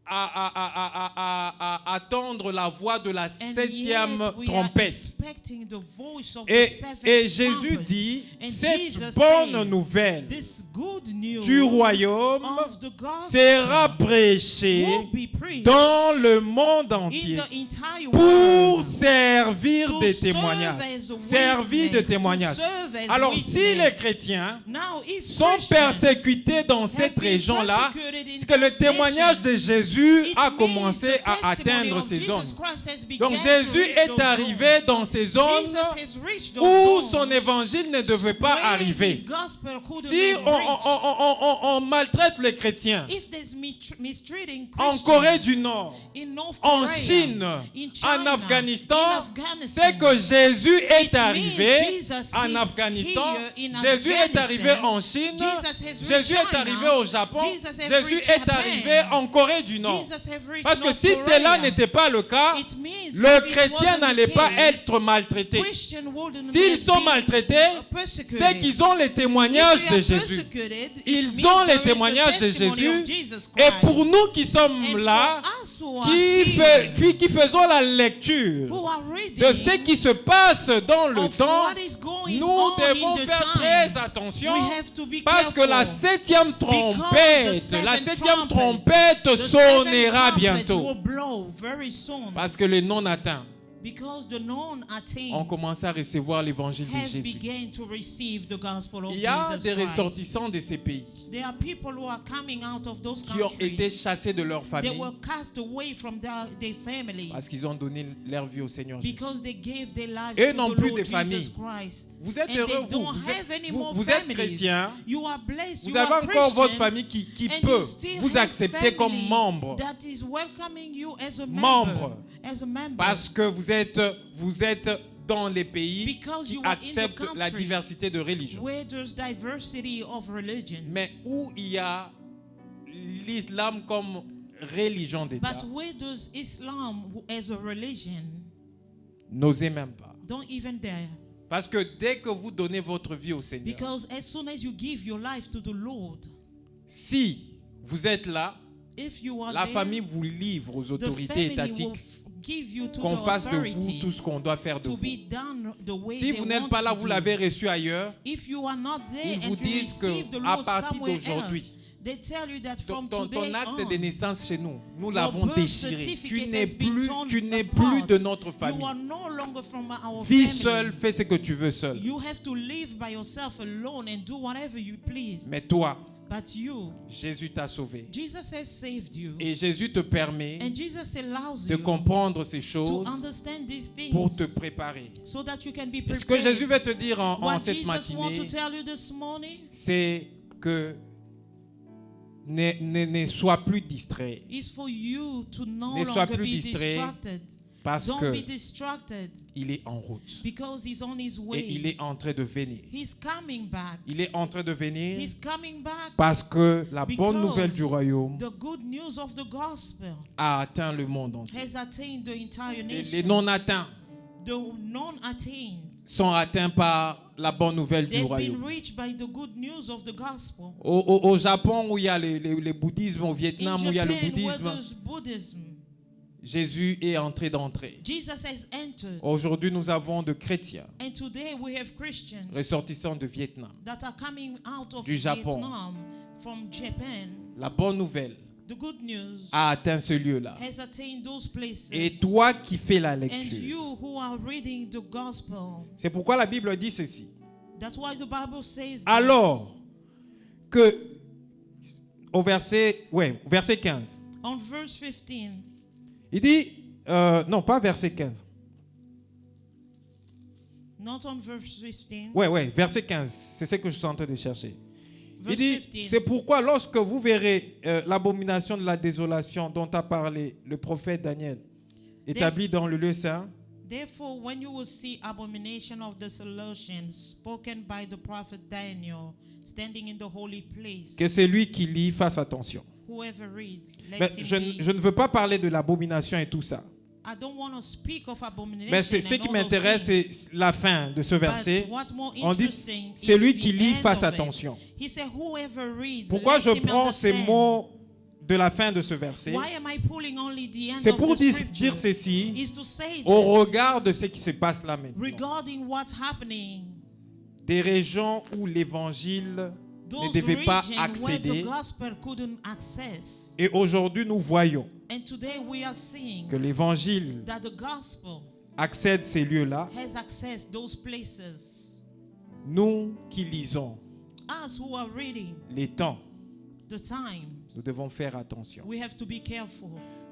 à attendre la voix de la And 7e yet we are trompette. expecting the voice of Et, the seventh et Jésus trumpet. dit, And cette Jesus bonne says, nouvelle this good news du royaume of the gospel sera prêchée will be preached dans le monde in entier the entire pour world servir to de serve témoignages. as a Servir de witness, to témoignages. serve as Alors witness. si les chrétiens Now, if sont Christians persécutés dans cette have been région-là, persecuted in c'est que le those témoignage de nations, Jésus it a means commencé the à testimony atteindre of ces Jesus zones. Christ has begun Donc to Jésus reach est those arrivé zones. dans ces zones Jesus has reached those où zones son évangile ne devait pas where arriver. his gospel couldn't Si have reached. on maltraite les chrétiens If there's mistreating en Christians Corée du Nord, in North en Korea, Chine, in China, en Afghanistan, in Afghanistan, c'est que Jésus est it means arrivé Jesus en is Afghanistan, here in Jésus est Afghanistan, arrivé en Chine, Jesus has reached Jésus est China, arrivé au Japon, Jesus has Jésus reached est Japan, arrivé en Corée du Nord. Jesus has reached Parce que North si Korea. cela n'était pas le cas, It means le if it chrétien wasn't n'allait the pas case, être maltraité. Christian wouldn't S'ils have sont been maltraités, persecuted. c'est qu'ils ont les témoignages If de we are Jésus. persecuted, it Ils means ont les there is the témoignages de testimony Jésus. of Jesus Et Christ. pour nous qui sommes And là, for us who are qui faisons la lecture who are reading de ce qui se passe dans le of temps, what is going nous on devons in the faire time, très attention we have to be parce que la careful. 7e trompette, la 7e trompette The sonnera seventh trumpet bientôt. will blow very soon, Parce que les non-atteints because the non-attained ont commencé à recevoir l'évangile de have Jésus. begun to receive the gospel of Il y a Jesus des Christ. ressortissants de ces pays There are people who are coming out of those qui ont été countries. chassés de leur They famille were cast away from their families parce qu'ils ont donné leur vie au Seigneur Jésus. because they gave their lives Eux to n'ont the plus Lord de Jesus famille. Christ. Vous êtes And heureux, they vous. don't Vous have êtes, any vous, more vous êtes families. chrétien. You are blessed. Vous You avez are encore votre Christian, famille qui and peut you still vous have accepter comme family membre. that is welcoming you as a Membre. As a member. Parce que vous êtes dans les pays Because qui you are in the acceptent la countries diversité de religion. where there's diversity of religion. Mais où il y a l'islam comme religion d'État, But where does Islam as a religion? n'osez même pas. Don't even dare. Parce que dès que vous donnez votre vie au Seigneur, Because as soon as you give your life to the Lord, si vous êtes là, if you are la there, famille vous livre aux the autorités family will étatiques give you to qu'on the fasse de vous authorities tout ce qu'on doit faire de to vous. be done the way Si they vous n'êtes want pas là, to vous do. l'avez reçu ailleurs, If you are not there ils vous and you disent que receive the à Lord partir somewhere d'aujourd'hui, else, they tell you that from ton today acte on, de naissance chez nous, nous your l'avons birth déchiré. certificate Tu n'es has been plus, torn tu n'es apart. plus de notre You famille. are no longer from our Vis family. seul, fais ce que tu veux seul. You have to live by yourself alone and do whatever you please. Mais toi, But you, Jésus t'a sauvé. Jesus has saved you. Et Jésus te permet And Jesus allows de you comprendre ces to choses understand these things pour te préparer. so that you can be Et ce que Jésus prepared. veut te dire en What cette Jesus wants to matinée, tell you this morning c'est que ne sois plus distrait. is for you to no Ne sois longer plus be distrait distracted. Parce Don't que be distracted il est en route. because he's on his Et il way. est en train de venir. He's coming back. Il est en train de venir He's coming back parce que la bonne because nouvelle du royaume the good news of the gospel a atteint le monde entier. has attained the entire Et nation. les non-atteints The non-attained, sont atteints par la bonne nouvelle du they've been royaume. reached by the good news of the gospel. Au Japon, où il y a le bouddhisme, au In Vietnam, où il y a le Japan, where bouddhisme, there's Buddhism, Jésus est entré d'entrer. Jesus has entered. Aujourd'hui, nous avons de chrétiens And today we have Christians ressortissants de Vietnam. that are coming out of Du Japon. Vietnam, from Japan. La bonne nouvelle The good news a atteint ce lieu-là. has attained those places. Et toi qui fais la And lecture, you who are reading the gospel, c'est pourquoi la Bible dit ceci. that's why the Bible says this. Alors que, au verset 15, On verse 15, il dit, non, pas verset 15. not on verse 15, Ouais, verset 15, c'est ce que je suis en train de chercher. Il verse dit, 15. c'est pourquoi lorsque vous verrez l'abomination de la désolation dont a parlé le prophète Daniel, établi dans le lieu saint, Therefore, when you will see abomination of desolation spoken by the prophet Daniel, standing in the holy place, que celui qui lit fasse attention. whoever read, let Mais him je be. ne veux pas parler de l'abomination et tout ça. I don't want to speak of abomination. Mais ce and qui all m'intéresse, those things. c'est la fin de ce verset. But what more On dit, interesting celui is qui the lit end fasse of it. attention. He said, whoever reads, Pourquoi let je him prends ces understand. mots de la fin de ce verset? Why am I pulling only the end C'est of pour the dire scripture? ceci Is to say au this regard de ce qui se passe là maintenant. regarding what's happening. Des régions où l'évangile ne Those devait pas regions where the accéder. gospel couldn't access. Et aujourd'hui, nous voyons And today we are seeing que l'évangile that the gospel accède ces lieux-là. has accessed those places. Nous qui lisons Us who are reading les temps, the times, nous devons faire attention. we have to be careful.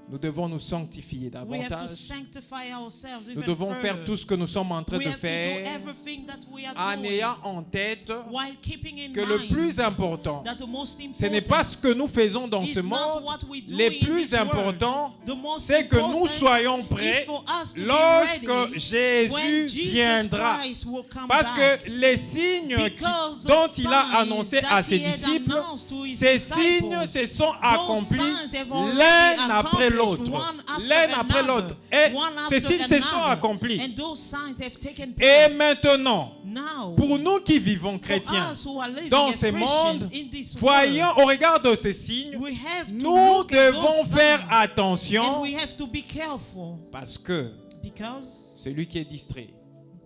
Nous devons nous sanctifier We have to davantage. sanctify ourselves Nous even devons further. faire tout ce que nous sommes en train We de have to do faire everything that we are en doing ayant en tête while keeping in que le mind plus important, that the most ce n'est pas important ce que nous faisons dans is ce not monde. what we do Le in plus this world. important, The most c'est que nous important soyons is prêts for us to be lorsque ready when Jésus Jesus viendra. Christ will come Parce back. que les signes Because the dont il a signs annoncé that à ses he had disciples, announced to his ces disciples, signes se sont those accomplis signs have already l'un après accomplished, l'autre. one after L'un après another, l'autre. Et one ces after signes se sont another. accomplis. And those signs have taken Et place. maintenant, Now, pour nous qui vivons for chrétiens us who are living dans as ce Christians monde, in this voyant world, au regard de ces signes, we have to nous look at devons those faire signs, attention and we have to be careful parce que because celui qui est distrait,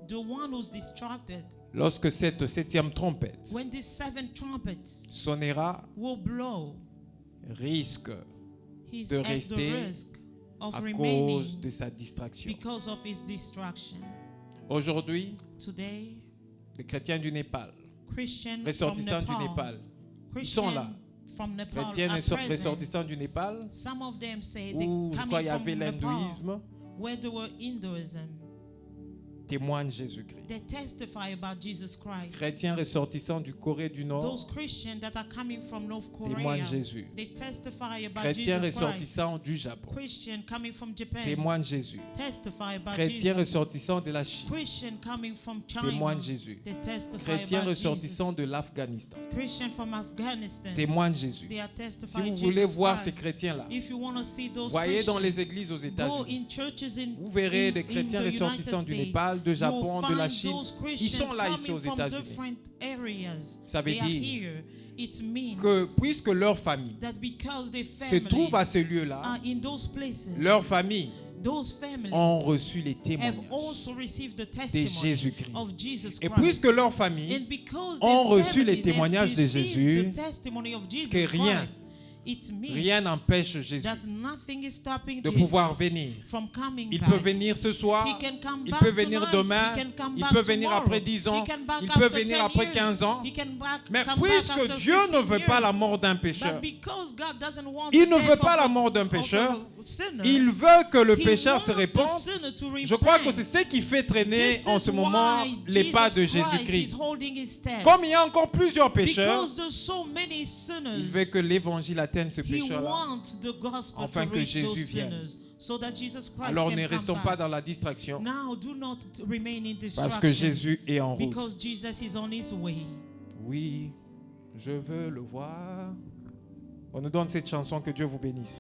the one who's distracted, lorsque cette septième trompette when this seventh trumpet sonnera, will blow, risque he's de at the rester risk of à remaining cause de sa distraction. because of his distraction. Aujourd'hui, Today, les chrétiens du Népal, Christians from ressortissants du Nepal, Népal, ils sont là. from Nepal Chrétiens are present. ressortissants du Népal, Some of them say they où je crois coming il y from avait Nepal, l'hindouisme, where there were Hinduism. témoignent Jésus-Christ. They testify about Jesus Christ. Chrétiens ressortissants du Corée du Nord, Those Christians that are coming from North Korea, témoignent Jésus. they testify about Chrétiens Jesus Christ. ressortissants du Japon, Christian coming from Japan, témoignent Jésus. testify about Chrétiens Jesus. ressortissants de la Chine, Christian coming from China, témoignent Jésus. they testify Chrétiens about ressortissants Jesus. de l'Afghanistan, Christian from Afghanistan, témoignent Jésus. they are Si testifying vous voulez Jesus voir ces Christ. chrétiens-là, If you want to see those voyez dans Christians, les églises aux go États-Unis. in churches in, Vous verrez in- des in chrétiens the ressortissants United du States. Népal, de You Japon, will de la find Chine. those Ils Christians sont là ici coming aux from États-Unis. different areas. Ça veut They are dire here. It means Que puisque leur famille that because their se trouve à families ce lieu-là, are in those places, leurs familles those families ont reçu les have témoignages also received the de testimony Jésus-Christ. of Jesus Et Christ. puisque leurs familles And because ont their reçu les families have témoignages de received Jésus, the testimony of Jesus que rien Christ, It means rien n'empêche Jésus that nothing is stopping de Jesus pouvoir venir. from coming Il back. peut venir ce soir, He can come il back peut venir tonight, demain, he can come il back peut venir tomorrow, après 10 ans, he can back il peut after venir 10 après years, 15 ans. he can Mais come back puisque after Dieu ne 15 veut pas years. la mort d'un But pécheur, because God doesn't want il the ne death veut pas of la a- mort d'un of pécheur, a sinner, il veut que le he pécheur se wants the répande. sinner to Je crois que repent. c'est ce qui fait traîner This en is ce moment why les pas de Jesus Christ is Jésus-Christ. holding his steps. Comme il y a encore plusieurs pécheurs, Because there's so many sinners, il veut que l'évangile atteigne ce he pécheur-là. wants the gospel Afin to que reach Jésus those vienne. sinners, so that Jesus Christ Alors can ne come restons back. pas dans la distraction, Now do not remain in parce que distraction, Jésus est en route. because Jesus is on his way. Oui, je veux le voir. On nous donne cette chanson, que Dieu vous bénisse.